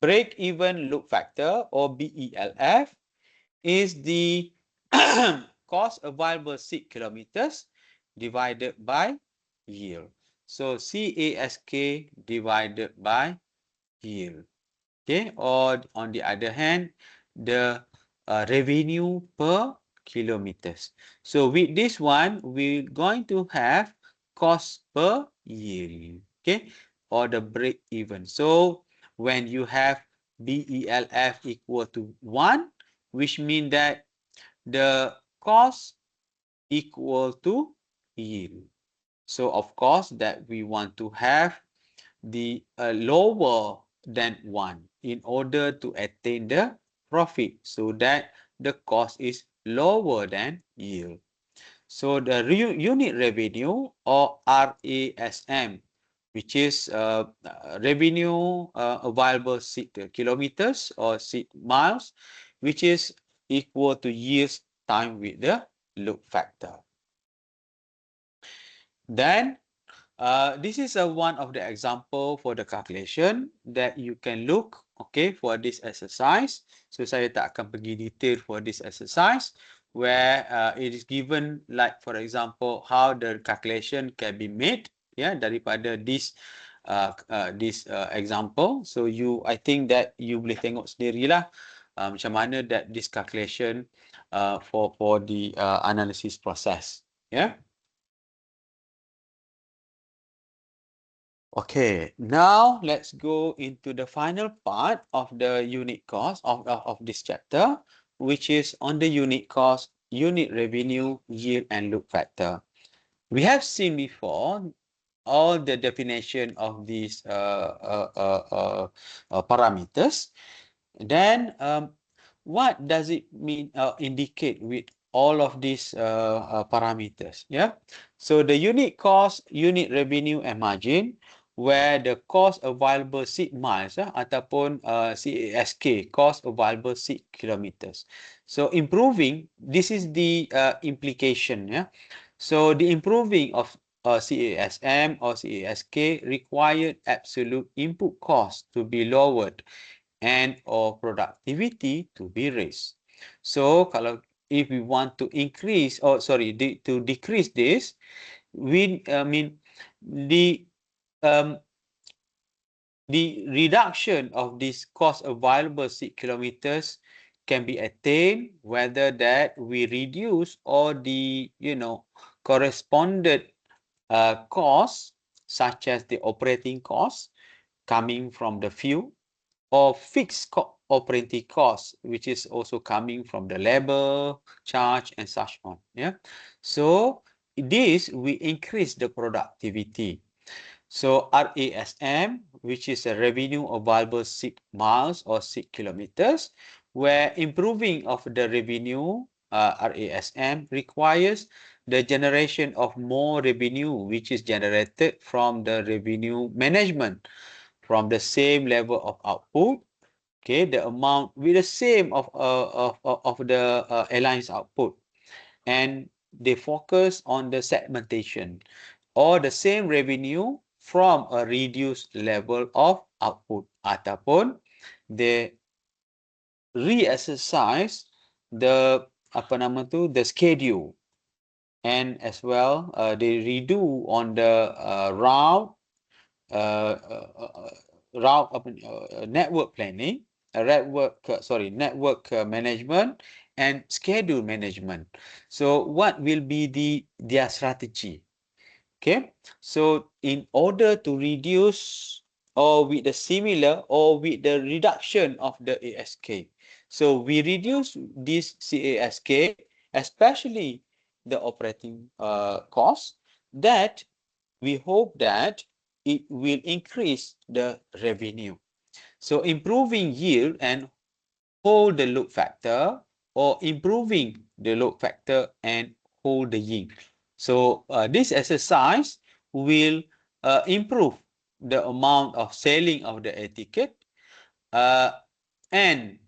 Break-even load factor, or BELF, is the cost available seat kilometers divided by yield. So CASK divided by yield. Okay, or on the other hand, the revenue per kilometers. So with this one, we're going to have cost per yield. Okay, or the break even. So when you have BELF equal to 1, which means that the cost equal to yield. So of course that we want to have the lower than 1 in order to attain the profit, so that the cost is lower than yield. So the unit revenue, or RASM, which is revenue available seat kilometers or seat miles, which is equal to yields time with the load factor. Then this is one of the example for the calculation that you can look, okay, for this exercise. So saya tak akan pergi detail for this exercise where it is given, like for example, how the calculation can be made, ya, daripada this example. So I think that you boleh tengok sendirilah macam mana that this calculation for the analysis process, ya. Okay, now let's go into the final part of the unit cost of this chapter, which is on the unit cost, unit revenue, yield, and load factor. We have seen before all the definition of these parameters. Then, what does it mean, indicate with all of these parameters? Yeah. So the unit cost, unit revenue, and margin, where the cost available seat miles ataupun CASK, cost available seat kilometers. So improving, this is the implication. Yeah. So the improving of CASM or CASK required absolute input cost to be lowered and or productivity to be raised. So if we want to increase, to decrease this, the um, the reduction of this cost available seat kilometers can be attained whether that we reduce all the corresponded costs such as the operating costs coming from the fuel or fixed operating costs, which is also coming from the labor charge and such on. Yeah. So this we increase the productivity. So RASM, which is a revenue available seat miles or seat kilometers, where improving of the revenue RASM requires the generation of more revenue, which is generated from the revenue management from the same level of output. Okay, the amount with the same of the airline's output, and they focus on the segmentation or the same revenue from a reduced level of output ataupun they re-exercise the the schedule, and as well they redo on the route uh, uh, uh, network planning, network management and schedule management. So what will be their strategy? Okay, so in order to reduce or with the similar or with the reduction of the ASK, so we reduce this CASK, especially the operating cost, that we hope that it will increase the revenue. So improving yield and hold the load factor, or improving the load factor and hold the yield. So this exercise will improve the amount of selling of the air ticket and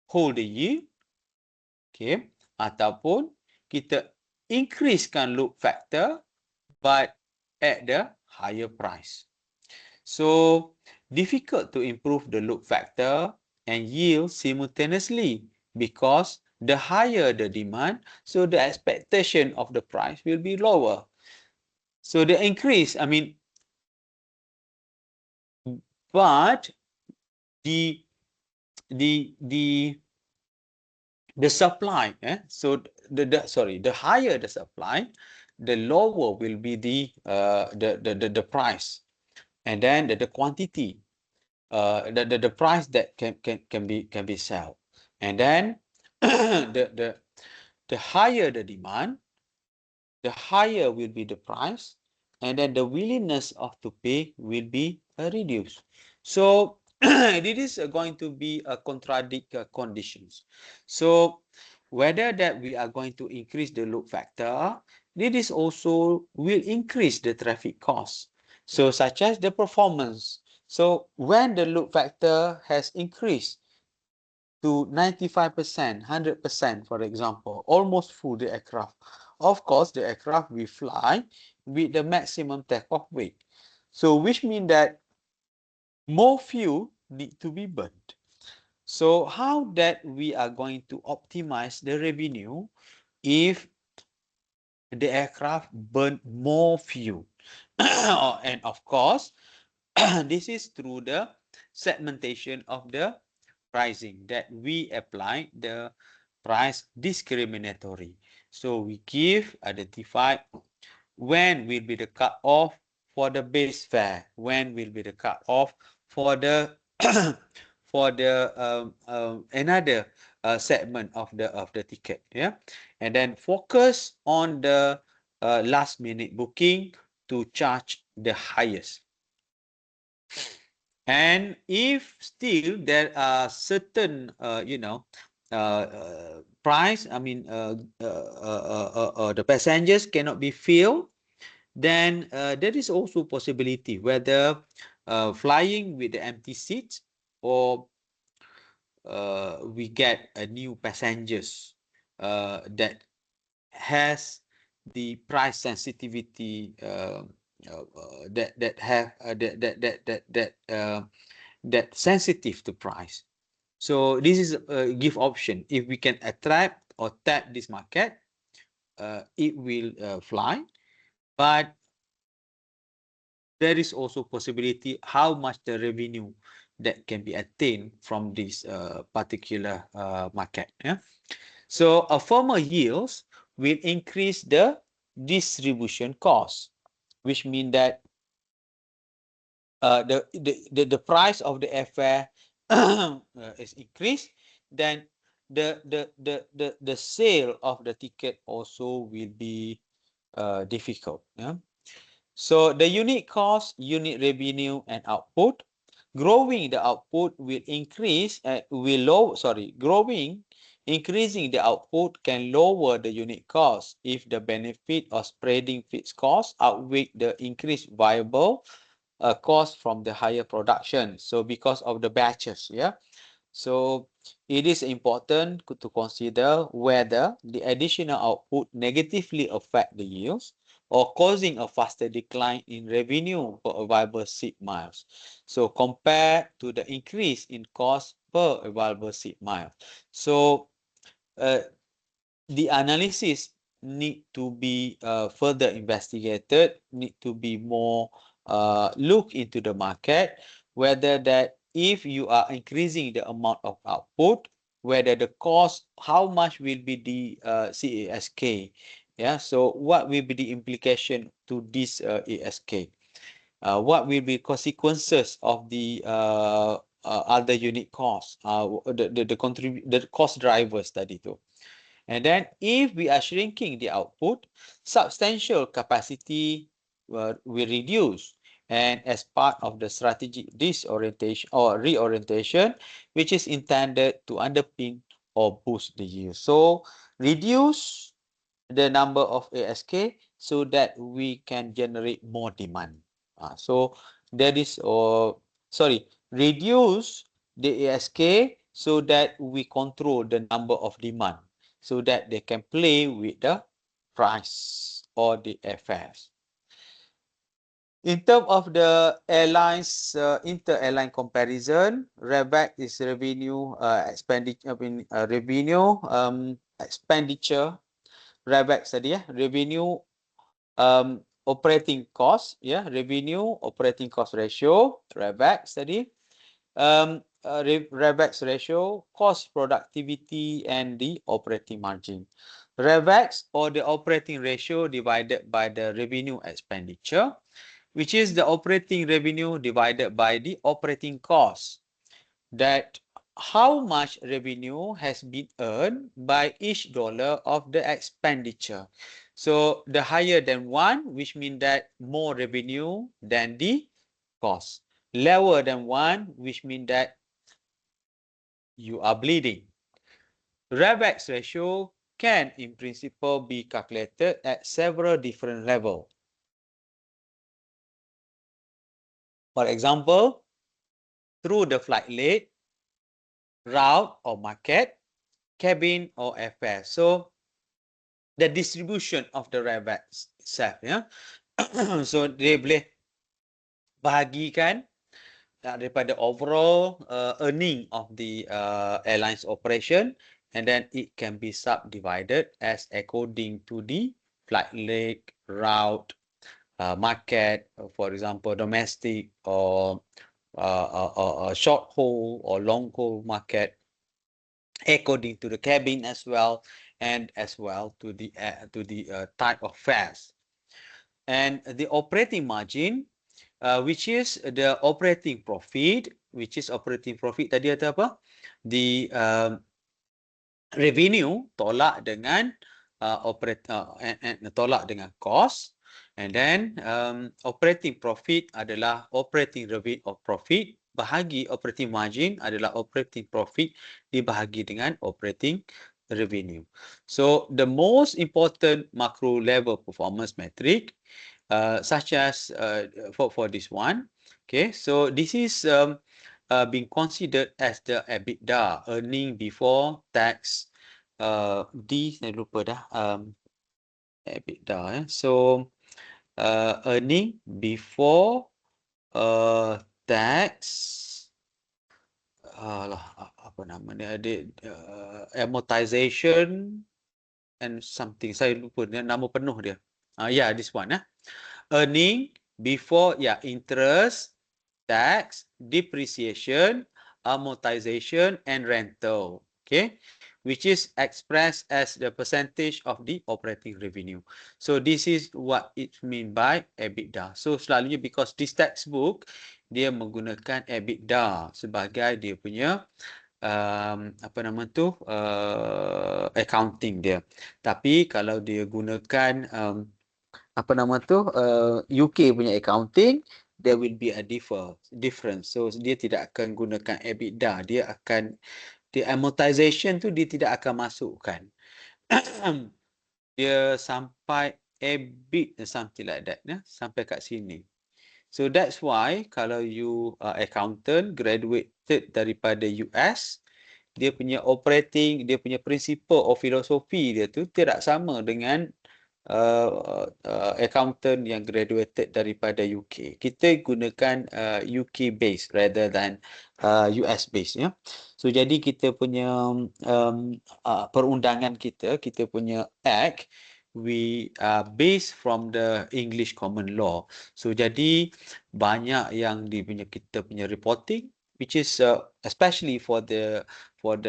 hold the yield, okay, ataupun kita increasekan load factor but at the higher price. So difficult to improve the load factor and yield simultaneously because the higher the demand, so the expectation of the price will be lower. So the increase, but the the the the supply, so the higher the supply, the lower will be the price, and then the quantity, the price that can be sell, and then the higher the demand, the higher will be the price, and then the willingness of to pay will be reduced. So it is going to be a contradict conditions. So whether that we are going to increase the load factor, it is also will increase the traffic cost. So such as the performance. So when the load factor has increased, to 95%, 100%, for example, almost full the aircraft. Of course, the aircraft will fly with the maximum takeoff weight. So, which means that more fuel need to be burned. So, how that we are going to optimize the revenue if the aircraft burn more fuel? And of course, this is through the segmentation of the pricing that we apply the price discriminatory. So we give identify when will be the cut off for the base fare, when will be the cut off for the for the another segment of the ticket, yeah, and then focus on the last minute booking to charge the highest. And if still there are certain, price, the passengers cannot be filled, then there is also possibility whether flying with the empty seats or we get a new passengers that has the price sensitivity that have that sensitive to price. So this is a give option. If we can attract or tap this market, it will fly. But there is also possibility how much the revenue that can be attained from this particular market. Yeah. So a firmer yields will increase the distribution cost, which means that the price of the airfare is increased, then the sale of the ticket also will be difficult. Yeah. So the unit cost, unit revenue, and output. Growing the output will increase, increasing the output can lower the unit cost if the benefit of spreading fixed costs outweigh the increased viable cost from the higher production. So because of the batches, yeah. So it is important to consider whether the additional output negatively affect the yields or causing a faster decline in revenue per available seat miles. So compare to the increase in cost per available seat mile. So uh, the analysis need to be further investigated, need to be more look into the market, whether that if you are increasing the amount of output, whether the cost, how much will be the CASK. Yeah, so what will be the implication to this ASK? What will be consequences of the other unit costs, the cost drivers tadi tu. And then if we are shrinking the output, substantial capacity will reduce. And as part of the strategic disorientation or reorientation, which is intended to underpin or boost the yield. So reduce the number of ASK so that we can generate more demand. So that is, reduce the ASK so that we control the number of demand so that they can play with the price or the airfares. In terms of the airlines, inter-airline comparison, REVAC is revenue expenditure. REVAC tadi revenue operating cost, revenue operating cost ratio, REVAC tadi. REVAX ratio, cost productivity, and the operating margin. REVAX or the operating ratio divided by the revenue expenditure, which is the operating revenue divided by the operating cost. That how much revenue has been earned by each dollar of the expenditure. So the higher than 1, which means that more revenue than the cost. Lower than 1, which means that you are bleeding. REVAX ratio can in principle be calculated at several different levels. For example, through the flight late, route or market, cabin or airfare. So the distribution of the revenue itself, ya. So dia boleh bahagikan daripada overall earning of the airlines operation, and then it can be subdivided as according to the flight leg, route, market, for example, domestic or short haul or long haul market, according to the cabin as well, and as well to the type of fares. And the operating margin, which is the operating profit, tadi ada apa? The revenue tolak dengan tolak dengan cost, and then operating profit adalah operating revenue of profit bahagi operating margin adalah operating profit dibahagi dengan operating revenue. So the most important macro level performance metric, such as for this one, okay, so this is being considered as the EBITDA, earning before tax. Saya lupa dah, EBITDA. So earning before tax, apa nama dia, amortization and something. Saya lupa dia, nama penuh dia. Yeah, this one. Earning before, interest, tax, depreciation, amortization, and rental. Okay, which is expressed as the percentage of the operating revenue. So this is what it mean by EBITDA. So selalunya because this textbook dia menggunakan EBITDA sebagai dia punya apa nama tu accounting dia. Tapi kalau dia gunakan apa nama tu UK punya accounting, there will be a difference. So dia tidak akan gunakan EBITDA, dia akan amortization tu dia tidak akan masukkan. Dia sampai EBIT something like that, sampai kat sini. So that's why kalau you accountant graduated daripada US, dia punya operating, dia punya principle or filosofi dia tu tidak sama dengan accountant yang graduated daripada UK. Kita gunakan UK based rather than US based, ya. So jadi kita punya perundangan kita punya act, we based from the English common law. So jadi banyak yang kita punya reporting, which is especially for the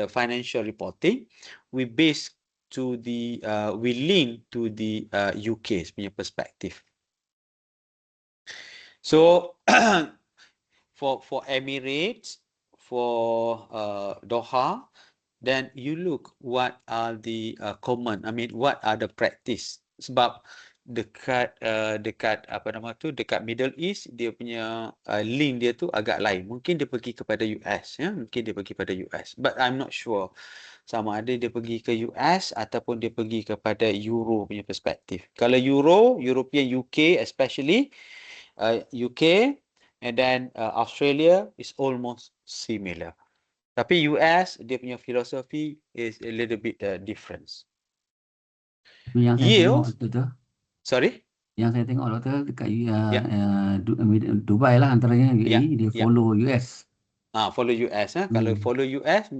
financial reporting, we base to the we link to the UK's punya perspective. So for Emirates, for Doha, then you look what are the common, I mean what are the practice. Sebab dekat apa nama tu, dekat Middle East, dia punya link dia tu agak lain. Mungkin dia pergi kepada US, ya, mungkin dia pergi kepada US, but I'm not sure sama ada dia pergi ke US ataupun dia pergi kepada Euro punya perspektif. Kalau European UK especially, UK and then Australia is almost similar. Tapi US dia punya filosofi is a little bit different. Yang saya tengok tu, sorry? Yang saya tengok doktor dekat Dubai lah antaranya UAE, dia follow US. Follow US. Kalau follow US,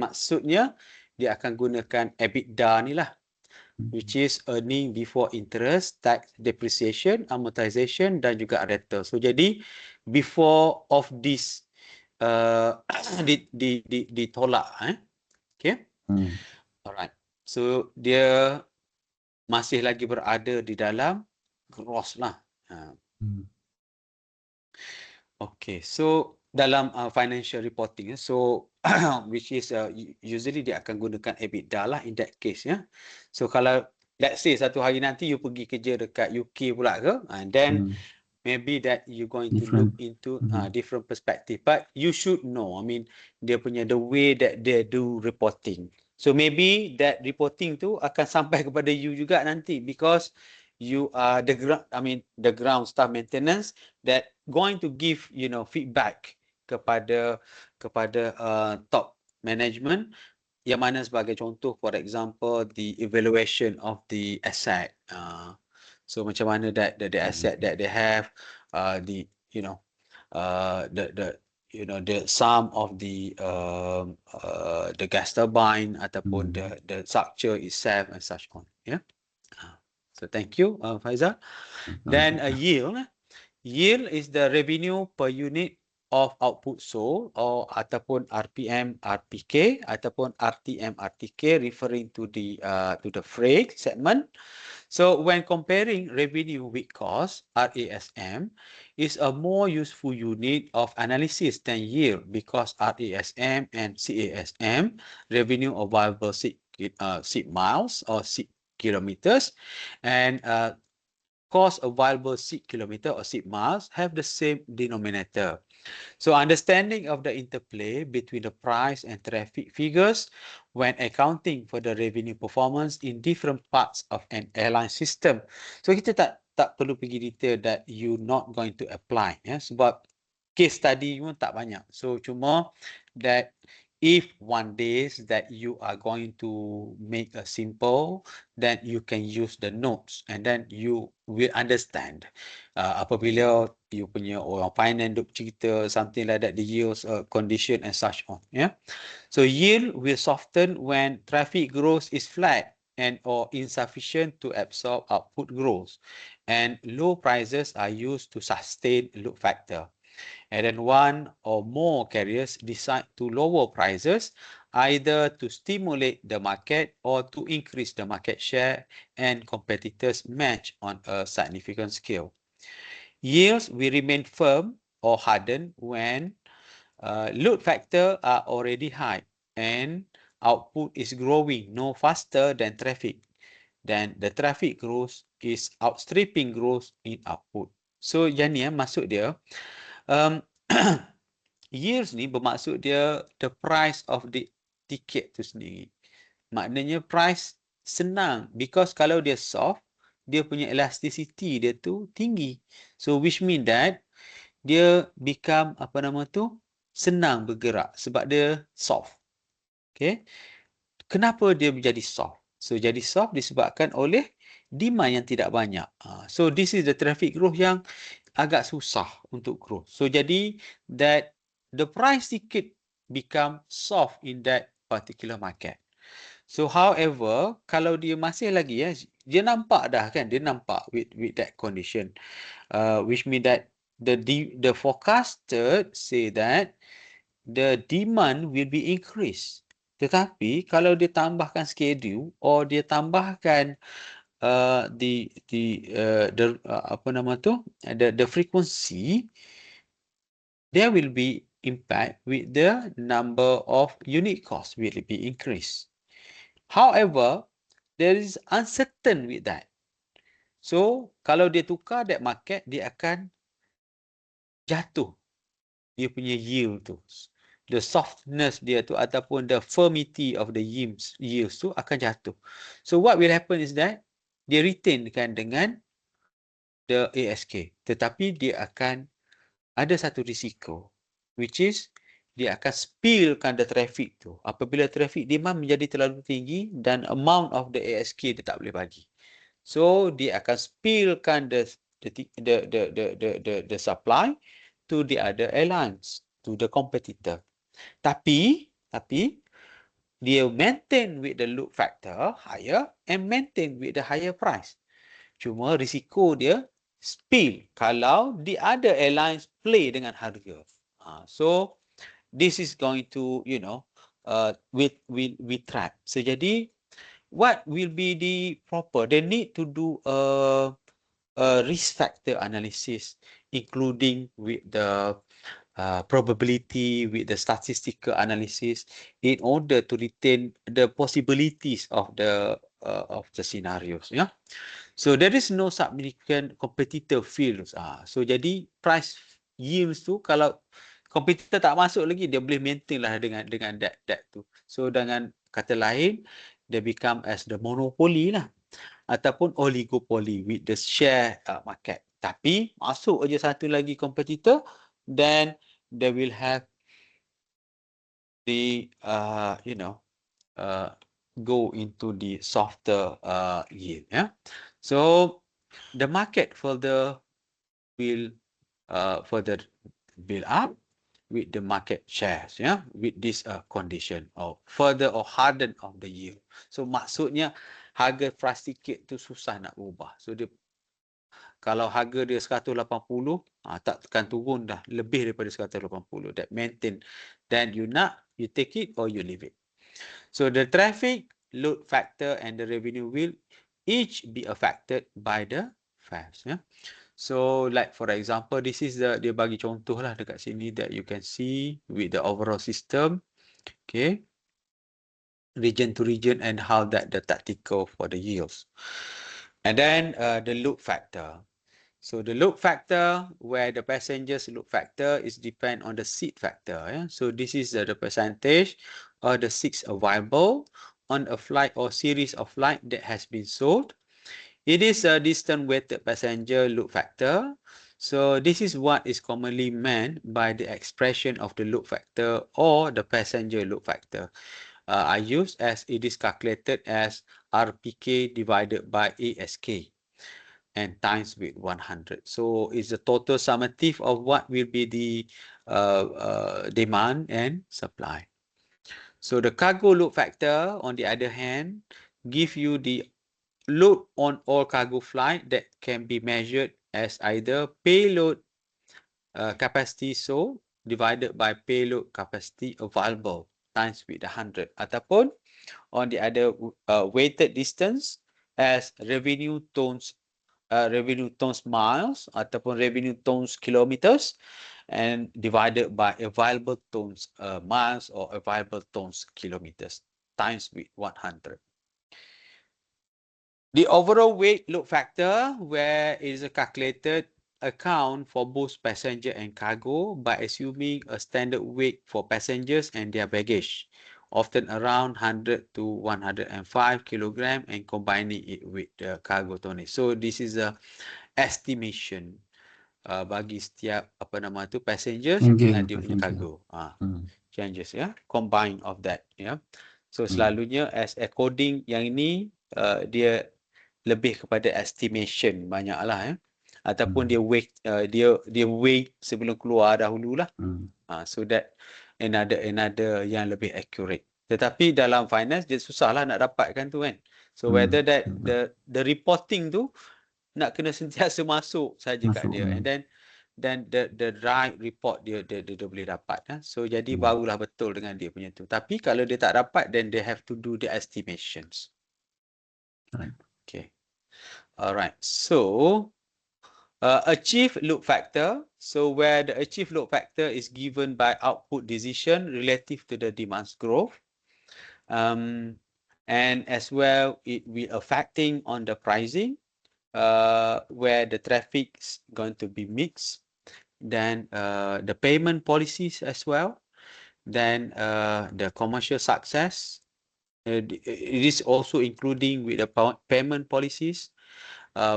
maksudnya dia akan gunakan EBITDA ni lah, which is earning before interest, tax, depreciation, amortization dan juga rental. So jadi before of this ditolak, okay. Alright. So dia masih lagi berada di dalam gross lah. Okay, so dalam financial reporting, so which is usually dia akan gunakan EBITDA lah in that case, ya. So kalau let's say satu hari nanti you pergi kerja dekat UK pula ke, and then maybe that you going to look into different perspective, but you should know, I mean dia punya the way that they do reporting. So maybe that reporting tu akan sampai kepada you juga nanti, because you are the ground staff maintenance that going to give feedback kepada top management, yang mana sebagai contoh, for example, the evaluation of the asset. So macam mana that the asset that they have, the the sum of the gas turbine ataupun the structure itself and such on. Yeah. So thank you, Faizal. Then a yield. Yield is the revenue per unit of output sold or ataupun RPM RPK ataupun RTM RTK referring to the freight segment. So when comparing revenue with cost, RASM is a more useful unit of analysis than yield because RASM and CASM, revenue of viable seat miles or seat kilometers, and cost of viable seat kilometer or seat miles have the same denominator. So understanding of the interplay between the price and traffic figures when accounting for the revenue performance in different parts of an airline system. So kita tak perlu pergi detail that you not going to apply, ya, sebab case study pun tak banyak. So cuma that if one days that you are going to make a simple, then you can use the notes and then you will understand. Apabila you punya orang finance duk cerita something like that, the yields condition and such on. Yeah. So yield will soften when traffic growth is flat and or insufficient to absorb output growth, and low prices are used to sustain load factor. And then one or more carriers decide to lower prices either to stimulate the market or to increase the market share, and competitors match on a significant scale. Yields will remain firm or harden when load factor are already high and output is growing no faster than traffic. Then the traffic growth is outstripping growth in output. So yang ni maksud dia, um, yields ni bermaksud dia the price of the ticket tu sendiri. Maknanya price senang because kalau dia soft, dia punya elasticity dia tu tinggi. So which mean that dia become apa nama tu, senang bergerak sebab dia soft. Okay. Kenapa dia menjadi soft? So jadi soft disebabkan oleh demand yang tidak banyak. So this is the traffic growth yang agak susah untuk growth. So jadi that the price ticket become soft in that particular market. So however, kalau dia masih lagi dia nampak dah kan, dia nampak with that condition, which mean that the forecasted say that the demand will be increased. Tetapi kalau dia tambahkan schedule or dia tambahkan apa nama tu, the frequency, there will be impact with the number of unit cost will be increased. However, there is uncertain with that. So kalau dia tukar that market, dia akan jatuh dia punya yield tu. The softness dia tu ataupun the firmity of the yields tu akan jatuh. So what will happen is that dia retainkan dengan the ASK. Tetapi dia akan ada satu risiko, which is dia akan spillkan the traffic tu. Apabila traffic demand menjadi terlalu tinggi dan amount of the ASK dia tak boleh bagi. So dia akan spillkan the supply to the other airlines, to the competitor. Tapi dia maintain with the load factor higher and maintain with the higher price. Cuma risiko dia spill kalau the other airlines play dengan harga. So this is going to, we trap. So jadi what will be the proper? They need to do a risk factor analysis, including with the probability, with the statistical analysis, in order to retain the possibilities of the scenarios. Yeah. So there is no significant competitor fields. So jadi price yields tu kalau kompetitor tak masuk lagi, dia boleh maintain lah dengan that tu. So dengan kata lain, dia become as the monopoly lah ataupun oligopoly with the share market. Tapi masuk aja satu lagi competitor, then they will have the uh, go into the softer yield. Yeah. So the market will further build up with the market shares, yeah, with this condition of further or harden of the yield. So maksudnya harga price ticket tu susah nak ubah. So dia kalau harga dia 180, tak tekan turun dah lebih daripada 180. That maintain. Then you take it or you leave it. So the traffic, load factor and the revenue will each be affected by the fares. Yeah. So like for example, this is dia bagi contoh lah dekat sini that you can see with the overall system. Okay. Region to region and how that the tactical for the yields. And then the load factor. So the load factor, where the passengers load factor is depend on the seat factor. Yeah? So this is the percentage of the seats available on a flight or series of flight that has been sold. It is a distance weighted passenger load factor. So this is what is commonly meant by the expression of the load factor or the passenger load factor. I use as it is calculated as RPK divided by ASK and times with 100. So it's the total summative of what will be the demand and supply. So the cargo load factor, on the other hand, give you the load on all cargo flight that can be measured as either payload capacity so divided by payload capacity available times with 100 ataupun on the other weighted distance as revenue tons miles ataupun revenue tons kilometers and divided by available tons miles or available tons kilometers times with 100. The overall weight load factor, where it is a calculated account for both passenger and cargo by assuming a standard weight for passengers and their baggage, often around 100 to 105 kilogram and combining it with the cargo tonnage. So this is a estimation bagi setiap apa nama tu passengers and dia punya cargo. Changes ya, combine of that ya. So selalunya as according yang ini dia lebih kepada estimation banyaklah ya. Ataupun dia weight dia weight sebelum keluar dahululah. So that another yang lebih accurate. Tetapi dalam finance dia susahlah nak dapatkan tu kan. So whether that the reporting tu nak kena sentiasa masuk saja kat dia and then the right report dia boleh dapat so jadi barulah betul dengan dia punya tu. Tapi kalau dia tak dapat then they have to do the estimations. Okay. Alright. So achieve load factor. So where the achieve load factor is given by output decision relative to the demand's growth. And as well it will affecting on the pricing where the traffic is going to be mixed, then the payment policies as well, then the commercial success. It is also including with the payment policies,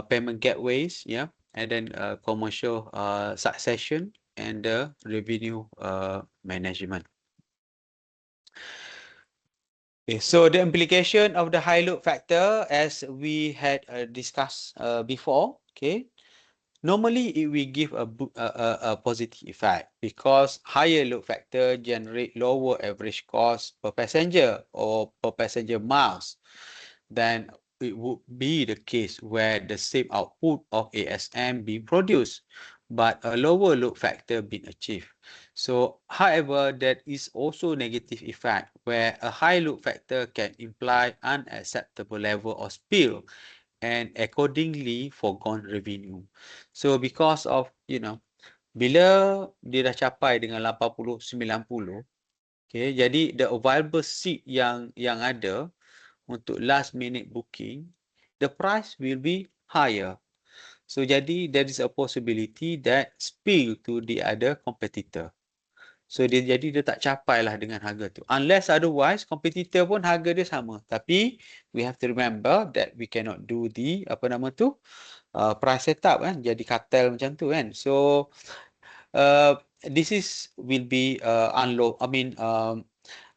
payment gateways, yeah, and then commercial succession and the revenue management. Okay, so the implication of the high load factor, as we had discussed before, okay, normally it will give a positive effect because higher load factor generate lower average cost per passenger or per passenger miles than it would be the case where the same output of ASM being produced, but a lower load factor being achieved. So, however, that is also negative effect where a high load factor can imply unacceptable level of spill and accordingly foregone revenue. So, because of, bila dia dah capai dengan 80, 90, okay, jadi the available seat yang ada untuk last minute booking, the price will be higher. So jadi there is a possibility that spill to the other competitor. So dia tak capai lah dengan harga tu. Unless otherwise competitor pun harga dia sama. Tapi we have to remember that we cannot do the price setup kan, jadi cartel macam tu kan. So this will be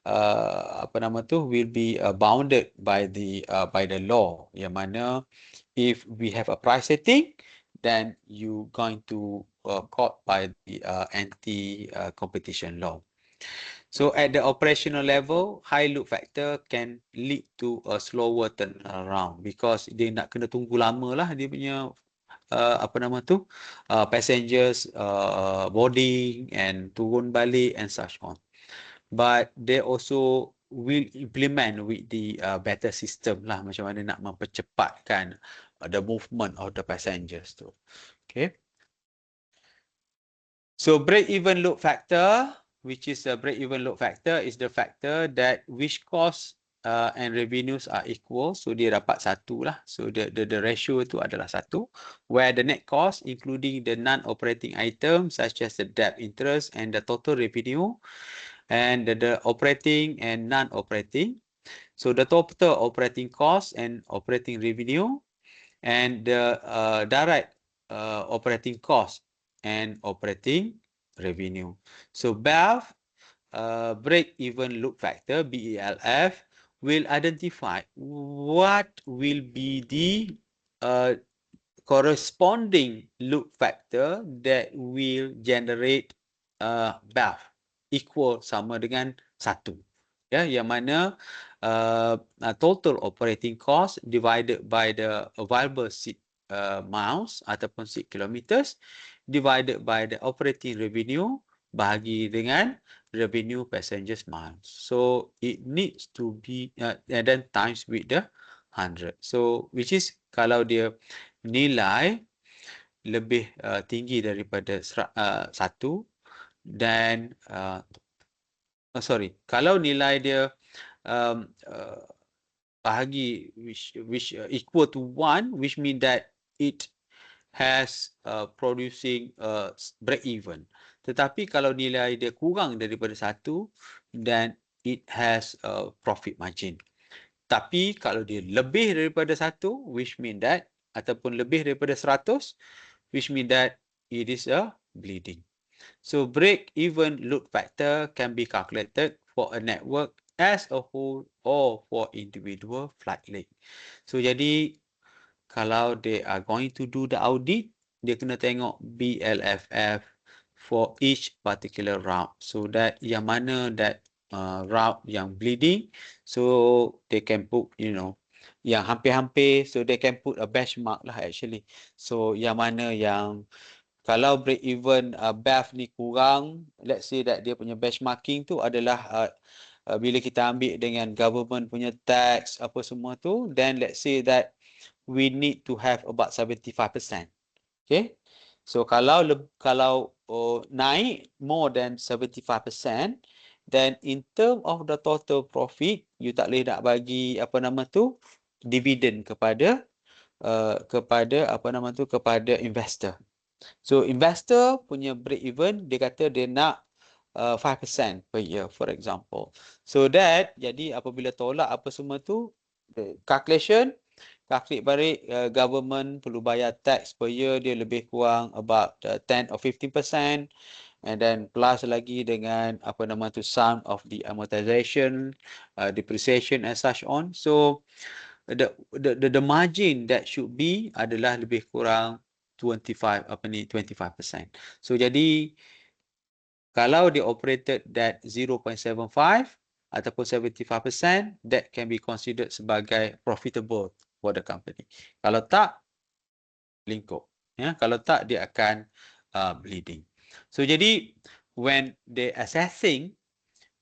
apa nama tu, will be bounded by the law, yang mana if we have a price setting, then you going to caught by the anti competition law. So at the operational level, high load factor can lead to a slower turnaround because dia nak kena tunggu lama lah dia punya apa nama tu, passengers boarding and turun balik and such on. But they also will implement with the better system lah, macam mana nak mempercepatkan the movement of the passengers tu. Okay. So break-even load factor, which is a break-even load factor, is the factor that which cost and revenues are equal. So dia dapat satu lah. So the ratio itu adalah satu, where the net cost, including the non-operating items such as the debt interest and the total revenue, and the operating and non-operating. So the total operating cost and operating revenue, and the direct operating cost and operating revenue. So BELF, break-even load factor, BELF, will identify what will be the corresponding load factor that will generate BELF equal sama dengan 1. Ya, yang mana total operating cost divided by the available seat miles ataupun seat kilometers divided by the operating revenue bahagi dengan revenue passengers miles. So it needs to be and then times with the 100. So which is kalau dia nilai lebih tinggi daripada 1, dan kalau nilai dia bahagi which equal to 1, which mean that it has producing break even. Tetapi kalau nilai dia kurang daripada 1, then it has a profit margin. Tapi kalau dia lebih daripada 1, which mean that, ataupun lebih daripada 100, which mean that it is a bleeding. So break-even load factor can be calculated for a network as a whole or for individual flight leg. So jadi kalau they are going to do the audit, dia kena tengok BLFF for each particular route. So that yang mana that route yang bleeding, so they can put, yang hampir-hampir, so they can put a benchmark lah actually. So yang mana yang kalau break even BEF ni kurang, let's say that dia punya benchmarking tu adalah bila kita ambil dengan government punya tax apa semua tu, then let's say that we need to have about 75%. Okay. So kalau naik more than 75%, then in term of the total profit, you tak boleh nak bagi apa nama tu dividend kepada kepada investor. So investor punya break even, dia kata dia nak 5% per year, for example. So that, jadi apabila tolak apa semua tu, calculate balik, government perlu bayar tax per year dia lebih kurang about 10 or 15%, and then plus lagi dengan apa nama tu sum of the amortization, depreciation and such on. So the margin that should be adalah lebih kurang 25%. So jadi kalau dia operated that 0.75 ataupun 75%, that can be considered sebagai profitable for the company. Kalau tak, lingkup. Ya, kalau tak, dia akan bleeding. So jadi when they assessing,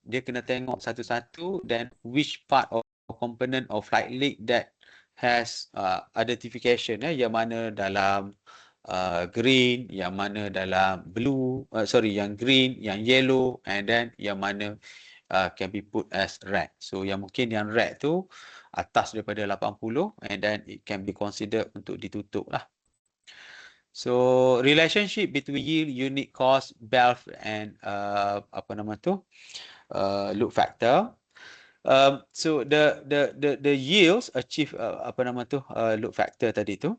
dia kena tengok satu-satu, then which part of component of flight leg that has identification, yang mana dalam green, yang mana dalam blue, yang green, yang yellow, and then yang mana can be put as red. So yang mungkin yang red tu atas daripada 80, and then it can be considered untuk ditutup lah. So relationship between yield, unit cost, BELF and load factor. So the yields achieve load factor tadi tu.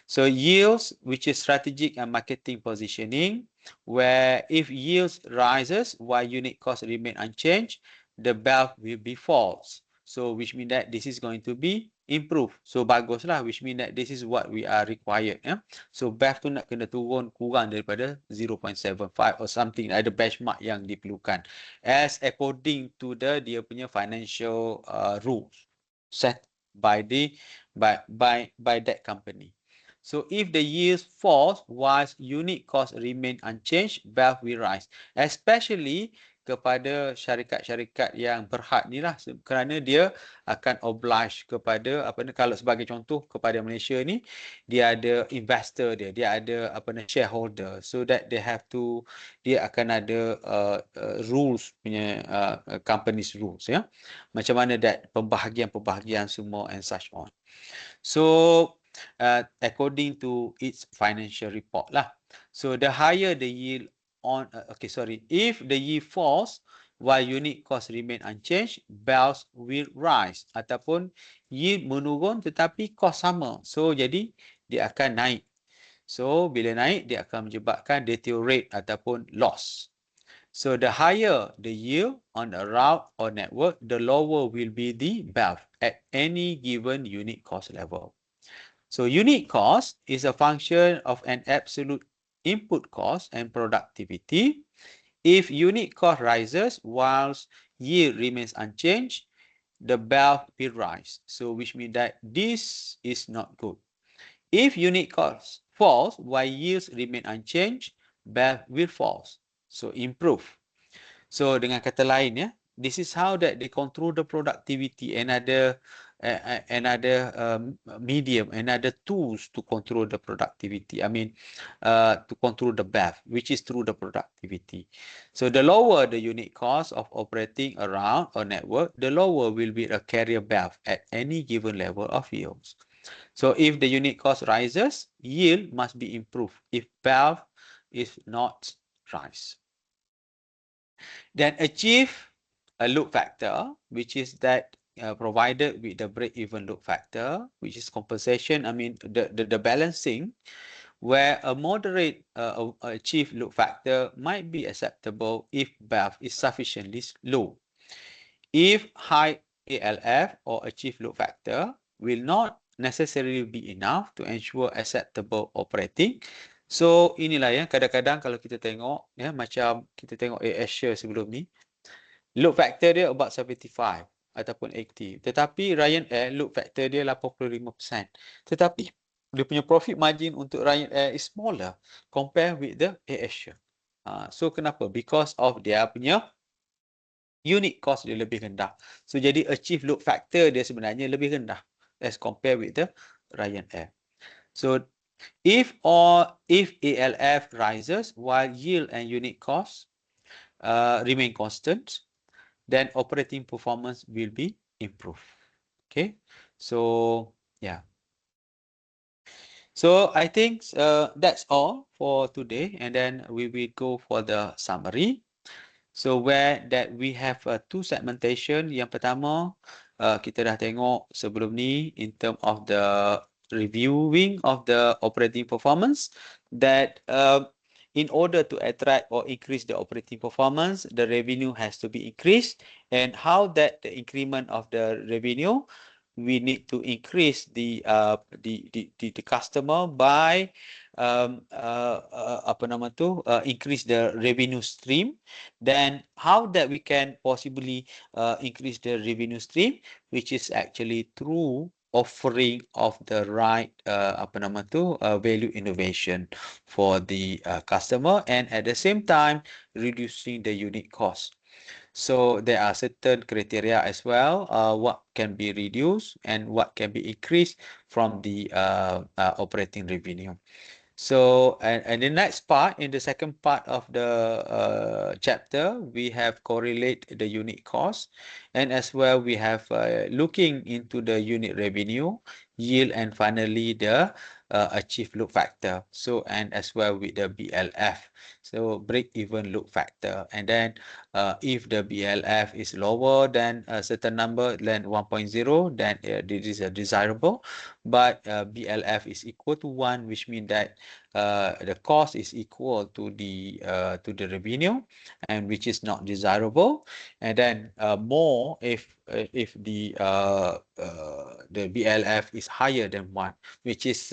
So yields, which is strategic and marketing positioning, where if yields rises while unit cost remain unchanged, the BEV will be false. So which means that this is going to be improved. So bagus lah, which means that this is what we are required. Yeah? So BEV tu nak kena turun kurang daripada 0.75 or something, ada benchmark yang diperlukan as according to dia punya financial rules set by that company. So if the yield falls whilst unit cost remain unchanged, BEV will rise. Especially kepada syarikat-syarikat yang berhad ni lah, kerana dia akan oblige kepada apa ni, kalau sebagai contoh kepada Malaysia ni, dia ada investor dia ada apa ni, shareholder, so that they have to, dia akan ada rules punya company's rules, ya, macam mana that pembahagian semua and such on. So according to its financial report lah. So the higher the yield on, if the yield falls while unit cost remain unchanged, BEVs will rise. Ataupun yield menurun tetapi cost sama. So jadi dia akan naik. So bila naik dia akan menyebabkan deteriorate ataupun loss. So the higher the yield on a route or network, the lower will be the BEV at any given unit cost level. So unit cost is a function of an absolute input cost and productivity. If unit cost rises whilst yield remains unchanged, the BEV will rise. So which means that this is not good. If unit cost falls while yields remain unchanged, BEV will fall. So improve. So dengan kata lain, ya, this is how that they control the productivity, another medium, another tools to control the productivity. I mean, to control the BEV, which is through the productivity. So the lower the unit cost of operating around a network, the lower will be a carrier BEV at any given level of yields. So if the unit cost rises, yield must be improved if BEV is not rise. Then achieve a load factor, which is that provided with the break-even load factor, which is compensation, I mean the balancing, where a moderate achieved load factor might be acceptable if BEV is sufficiently low. If high ALF or achieved load factor will not necessarily be enough to ensure acceptable operating. So inilah yang kadang-kadang kalau kita tengok, ya, macam kita tengok Asia sebelum ni, load factor dia about 75 ataupun 80. Tetapi Ryanair load factor dia 85%. Tetapi dia punya profit margin untuk Ryanair is smaller compare with the AirAsia. So kenapa? Because of dia punya unit cost dia lebih rendah. So jadi achieve load factor dia sebenarnya lebih rendah as compare with the Ryanair. So if ALF rises while yield and unit cost remain constant, then operating performance will be improved. Okay, so yeah. So I think that's all for today, and then we will go for the summary. So where that we have two segmentation. Yang pertama, kita dah tengok sebelum ni in term of the reviewing of the operating performance, that in order to attract or increase the operating performance, the revenue has to be increased. And how that the increment of the revenue, we need to increase the customer by increase the revenue stream. Then how that we can possibly increase the revenue stream, which is actually through offering of the right value innovation for the customer, and at the same time reducing the unit cost. So there are certain criteria as well, what can be reduced and what can be increased from the operating revenue. So, and the next part, in the second part of the chapter, we have correlate the unit cost, and as well we have looking into the unit revenue, yield, and finally the achieved load factor. So, and as well with the BLF, so break-even load factor. And then if the BLF is lower than a certain number than 1.0, then this is a desirable. but BLF is equal to 1, which means that the cost is equal to the revenue, and which is not desirable. And then more if the BLF is higher than 1, which is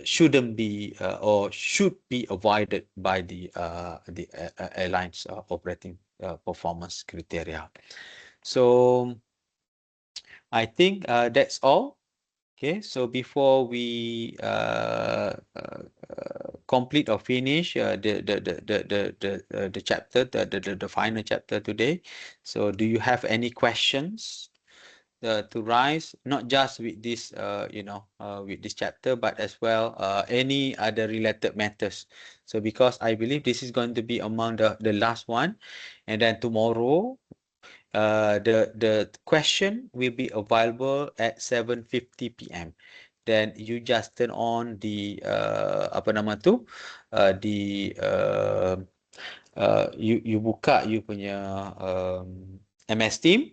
shouldn't be or should be avoided by the airlines operating performance criteria. So I think that's all. Okay, so before we complete or finish the chapter, the final chapter today, so do you have any questions to rise, not just with this with this chapter, but as well any other related matters? So because I believe this is going to be among the last one, and then tomorrow the question will be available at 7:50 p.m. Then you just turn on the apa nama tu you buka you punya MS Team,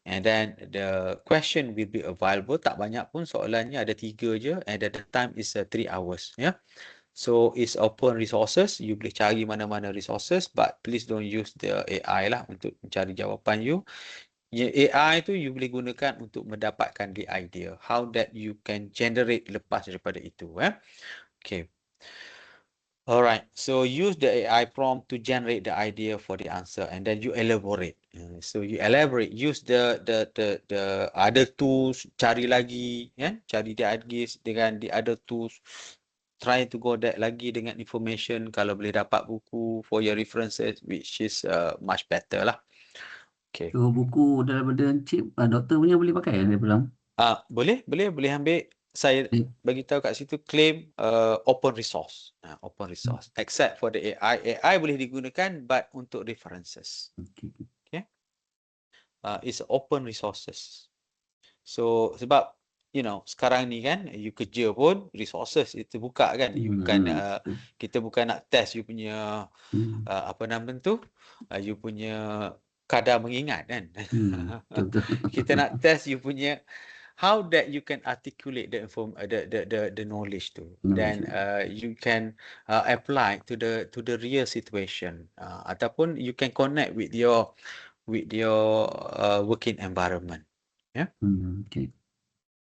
and then the question will be available. Tak banyak pun soalannya, ada 3 je, and the time is 3 hours, ya. Yeah? So it's open resources. You boleh cari mana-mana resources, but please don't use the AI lah untuk mencari jawapan you. AI tu you boleh gunakan untuk mendapatkan the idea how that you can generate lepas daripada itu. Okay. Alright, so use the AI prompt to generate the idea for the answer, and then you elaborate. So you elaborate, use the other tools, cari lagi, cari the ideas dengan the other tools. Try to go that lagi dengan information, kalau boleh dapat buku for your references, which is much better lah. Okay. So buku daripada Encik, doktor punya boleh pakai kan dia bilang? Boleh ambil. Saya bagi tahu kat situ claim open resource. Open resource. Except for the AI. AI boleh digunakan but untuk references. Okay. It's open resources. So sebab sekarang ni kan you kerja pun resources itu buka kan. You bukan kita bukan nak test you punya apa nama tu? You punya kadar mengingat kan. Kita nak test you punya how that you can articulate the knowledge tu, then you can apply to the real situation, ataupun you can connect with your working environment. Okay.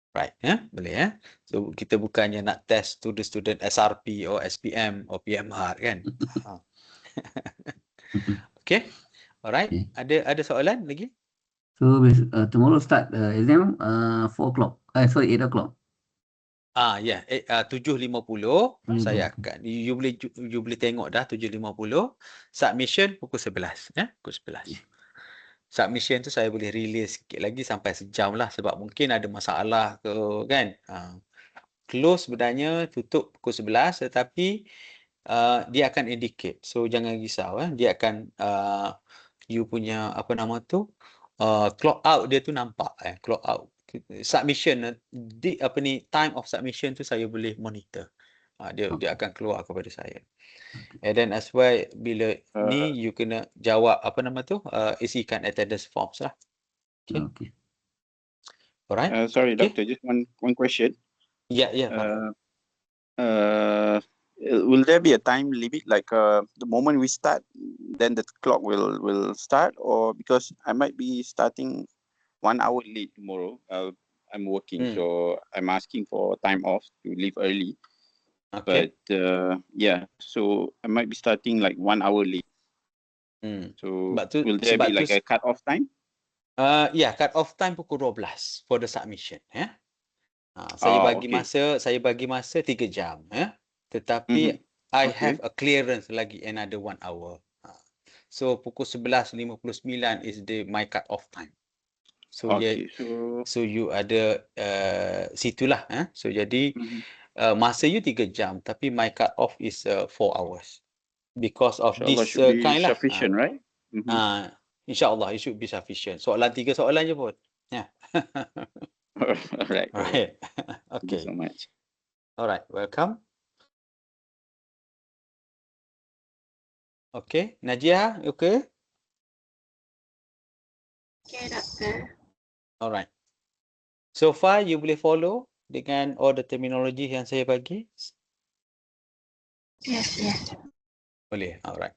Right, boleh. So kita bukannya nak test to the student SRP or SPM or PMR kan. Okay, alright. Ada soalan lagi? So tomorrow start exam 4 o'clock. Sorry, 8 o'clock. Ya, 7.50 saya akan you boleh tengok dah 7.50. Submission pukul 11, pukul 11. Submission tu saya boleh release sikit lagi sampai sejam lah, sebab mungkin ada masalah ke kan. Close sebenarnya tutup pukul 11, tetapi dia akan indicate. So jangan risau, dia akan you punya apa nama tu clock out dia tu nampak, clock out. Submission time of submission tu saya boleh monitor. Dia akan keluar kepada saya. And then as well bila ni you kena jawab apa nama tu isikan attendance forms lah. Okay. Alright. Sorry, Doctor, just one question. Yeah. Will there be a time limit, like the moment we start, then the clock will start, or because I might be starting 1 hour late tomorrow? I'm working, so I'm asking for time off to leave early. Okay. But so I might be starting like 1 hour late. So will there be like a cut-off time? Cut off time pukul 12 for the submission. Saya bagi masa 3 jam. Tetapi I have a clearance lagi another 1 hour. So pukul 11.59 is my cut off time. So so you ada situlah. So jadi masa you 3 jam, tapi my cut off is 4 hours. Because of this kind lah. Sufficient, right? InsyaAllah it should be sufficient. 3 soalan je pun. Alright. Okay. Thank you so much. Alright, welcome. Okay, Najia, okay? Okay, Doctor. Alright. So far, you boleh follow dengan all the terminology yang saya bagi? Yes, yes. Boleh, alright.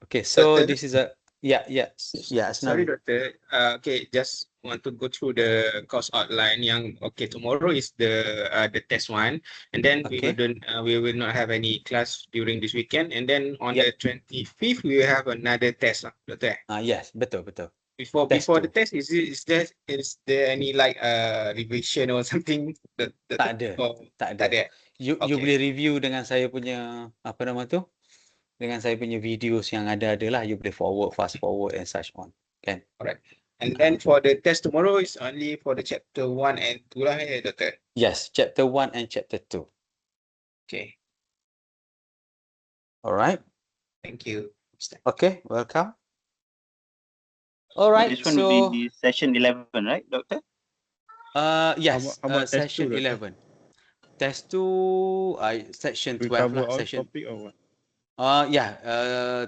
Okay, so Doctor? this is a, yeah, Sorry, Asnawi. Doctor. Okay, just want to go through the course outline. Yang okay, tomorrow is the test one, and then Okay. we will not have any class during this weekend, and then on Yep. the 25th we will have another test, Doctor. Yes, betul. Before Test before two. the test, is there any like revision or something? Tak ada. Oh, Tak tak ada. ada. You Okay. boleh review dengan saya punya, apa nama tu? Dengan saya punya videos yang ada lah. You boleh fast forward and such on. Kan? Alright. And then for the test tomorrow is only for the chapter 1 and 2 lah, Doctor. Yes, chapter 1 and chapter 2. Okay. Alright. Thank you. Okay, welcome. Alright, This one will be session 11, right, Doctor? yes, How about test session two, Doctor? 11. Test 2, section We 12 cover lah. all Session, topic or what?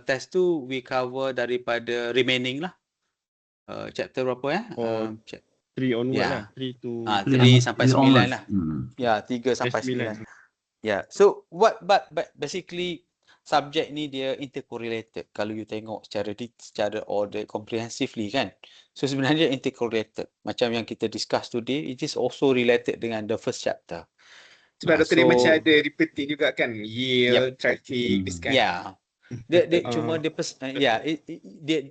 test 2 we cover daripada remaining lah. Chapter berapa ya? Or 3 onward yeah. lah. 3 to 3 sampai 9 onwards. lah. Ya, 3 sampai 9. 9. Yeah. So but basically subjek ni dia intercorrelated. Kalau you tengok secara order comprehensively kan. So sebenarnya intercorrelated. Macam yang kita discuss today, it is also related dengan the first chapter. Sebab Doktor dia so- macam ada repeating juga kan. Yield, traffic, this kind. Yeah. Dia cuma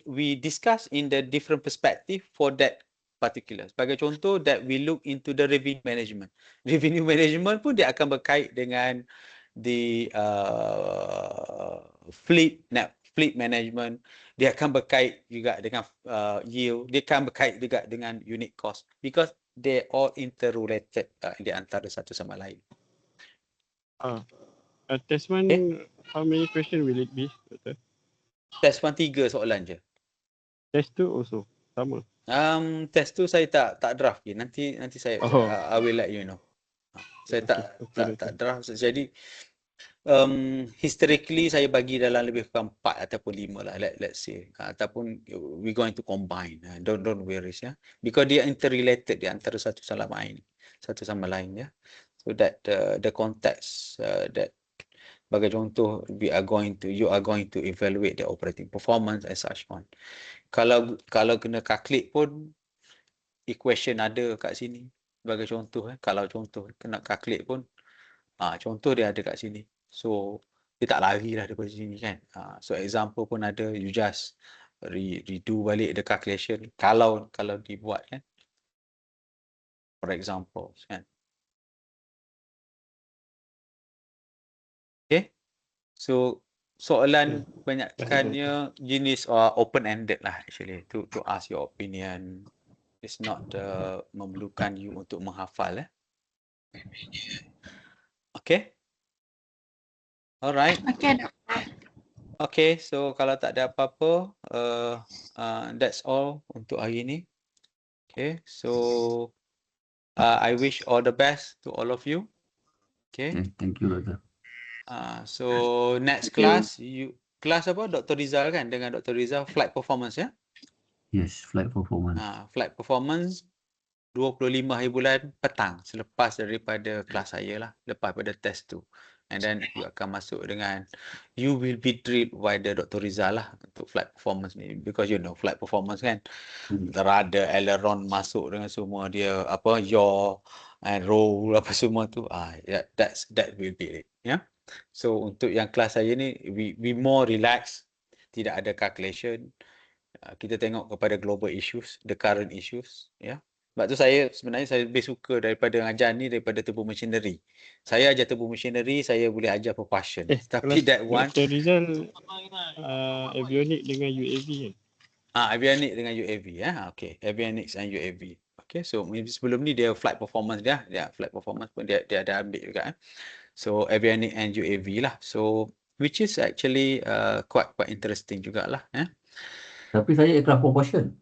we discuss in the different perspective for that particular. Sebagai contoh that we look into the revenue management. Revenue management pun dia akan berkait dengan the fleet management. Dia akan berkait juga dengan yield. Dia akan berkait juga dengan unit cost because they all interrelated di antara satu sama lain. Test 1, Okay. how many question will it be, Doctor? Test 1 3 soalan je. Test 2 also sama. Test tu saya tak draft je. Nanti saya Oh. I will let you know. Saya Okay, tak draft. Jadi historically saya bagi dalam lebih kurang 4 ataupun 5 lah, let's say. Ataupun we going to combine. Don't worry ya. Because dia interrelated di antara satu sama lain ya. So that the context that sebagai contoh you are going to evaluate the operating performance and such on. Kalau kena calculate pun equation ada kat sini. Sebagai contoh kalau contoh kena calculate pun contoh dia ada kat sini. So dia tak lari lah daripada sini kan. So example pun ada, you just redo balik the calculation kalau dibuat kan. For example kan. Okay. So soalan banyakkannya jenis open-ended lah actually to ask your opinion. It's not memerlukan you untuk menghafal Okay. Alright. Okay, Doktor. Okay, so kalau tak ada apa-apa, that's all untuk hari ini. Okay, so I wish all the best to all of you. Okay. Thank you, Doctor. So next class, kelas apa? Dr. Rizal kan? Dengan Dr. Rizal, flight performance ya? Yes, flight performance. Flight performance 25 hari bulan petang selepas daripada kelas saya lah, lepas pada test tu. And then you akan masuk dengan, you will be drilled by the Dr. Rizal lah untuk flight performance ni. Because you know flight performance kan, rudder, aileron masuk dengan semua dia, yaw and roll apa semua tu. That will be it. Yeah. So untuk yang kelas saya ni, we more relax, tidak ada calculation. Kita tengok kepada global issues, the current issues. Yeah. Sebab tu sebenarnya saya lebih suka daripada ajar ni daripada turbo machinery. Saya ajar turbo machinery, saya boleh ajar propulsion. Tapi that one Dr. Rizal avionics dengan UAV kan? avionics dengan UAV okay, avionics and UAV. Okay, so sebelum ni dia flight performance dia flight performance pun dia ada ambil juga So avionics and UAV lah. So which is actually quite interesting jugalah Tapi saya aircraft propulsion.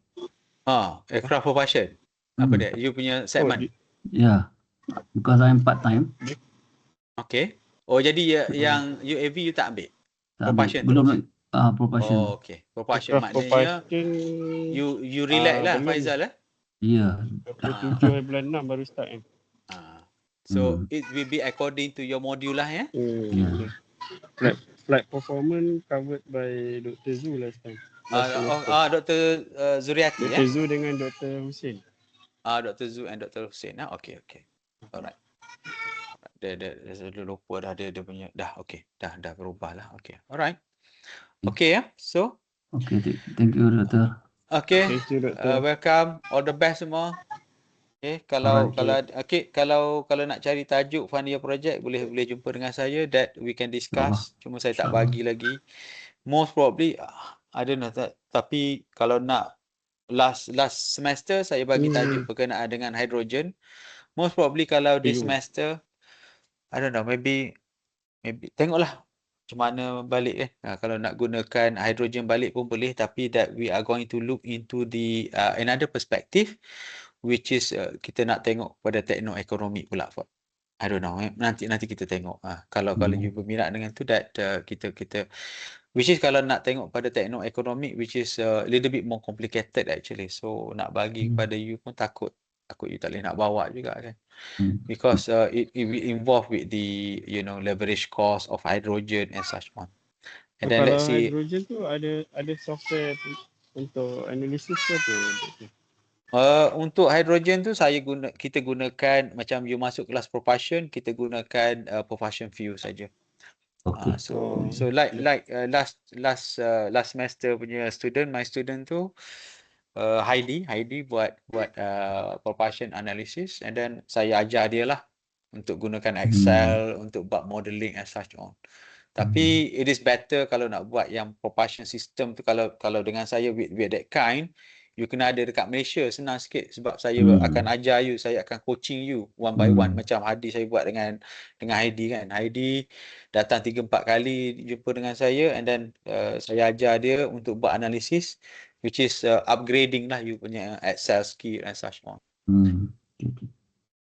aircraft propulsion. Apa dia? You punya segmen. Yeah, because I'm part time. Okay. Oh jadi yang UAV you tak ambil? Propulsion Belum terus? propulsion. Okay. Propulsion maknanya you relax lah belum. Faizal Ya. 27 hari bulan 6 baru start kan? So Hmm. it will be according to your module lah ya. Okay, Ya. okay. Flight performance covered by Dr. Zul last time. Last semester. Dr. Zuriati Dr. ya. Zul dengan Dr. Hussein. Dr. Zu and Dr. Hussein. Okay. Alright. Dia lupa dah dia punya dah okey. Dah berubah lah. Okay. Alright. Okay ya. So Okay, thank you, Doktor. okay. Thank you, Doktor. Welcome. All the best semua. Okay, kalau nak cari tajuk final year project boleh jumpa dengan saya that we can discuss. Cuma saya tak bagi lagi. Most probably I don't know tapi kalau nak last semester saya bagi tajuk berkenaan dengan hydrogen. Most probably kalau this semester I don't know, maybe tengoklah macam mana balik kalau nak gunakan hydrogen balik pun boleh, tapi that we are going to look into the another perspective, which is kita nak tengok pada tekno-ekonomi pula. I don't know, nanti kita tengok. Kalau you berminat dengan tu, that kita which is kalau nak tengok pada tekno-ekonomi, which is a little bit more complicated actually. So nak bagi kepada you pun takut you tak boleh nak bawa juga kan. Because it will involve with the leverage cost of hydrogen and such on. And then kalau let's see. hydrogen tu ada software untuk analisis ke apa? Untuk hydrogen tu kita gunakan macam you masuk kelas propulsion, kita gunakan propulsion fuel saja. Okay. So like last semester punya my student tu Heidi buat propulsion analysis, and then saya ajar dia lah untuk gunakan Excel untuk buat modeling and such on. Tapi it is better kalau nak buat yang propulsion system tu, kalau dengan saya with that kind, you kena ada dekat Malaysia, senang sikit sebab saya akan ajar you, saya akan coaching you one by one, macam Hadi saya buat dengan Heidi kan. Heidi datang 3-4 kali jumpa dengan saya, and then saya ajar dia untuk buat analisis, which is upgrading lah you punya Excel skill and such on.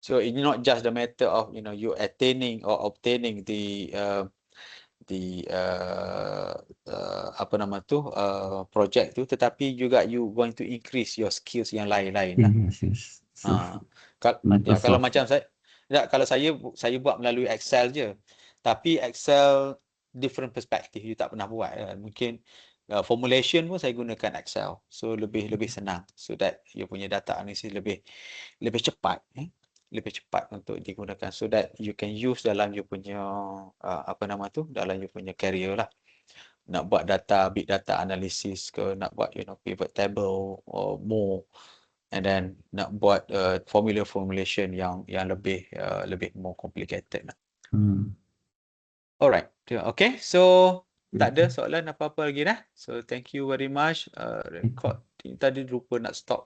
So it's not just the matter of you attaining or obtaining the project tu, tetapi juga you going to increase your skills yang lain-lain lah. Yes. Kalau macam kalau saya buat melalui Excel je, tapi Excel different perspective, you tak pernah buat mungkin formulation pun saya gunakan Excel, so lebih senang, so that you punya data analysis lebih cepat untuk digunakan, so that you can use dalam you punya dalam you punya career lah. Nak buat big data analysis ke, nak buat pivot table or more, and then nak buat formulation yang lebih more complicated lah. Alright, okay, so tak ada soalan apa-apa lagi dah. So thank you very much. Record tadi lupa nak stop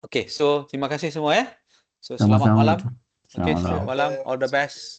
Okay, so terima kasih semua So selamat malam. Okay, selamat malam. All the best.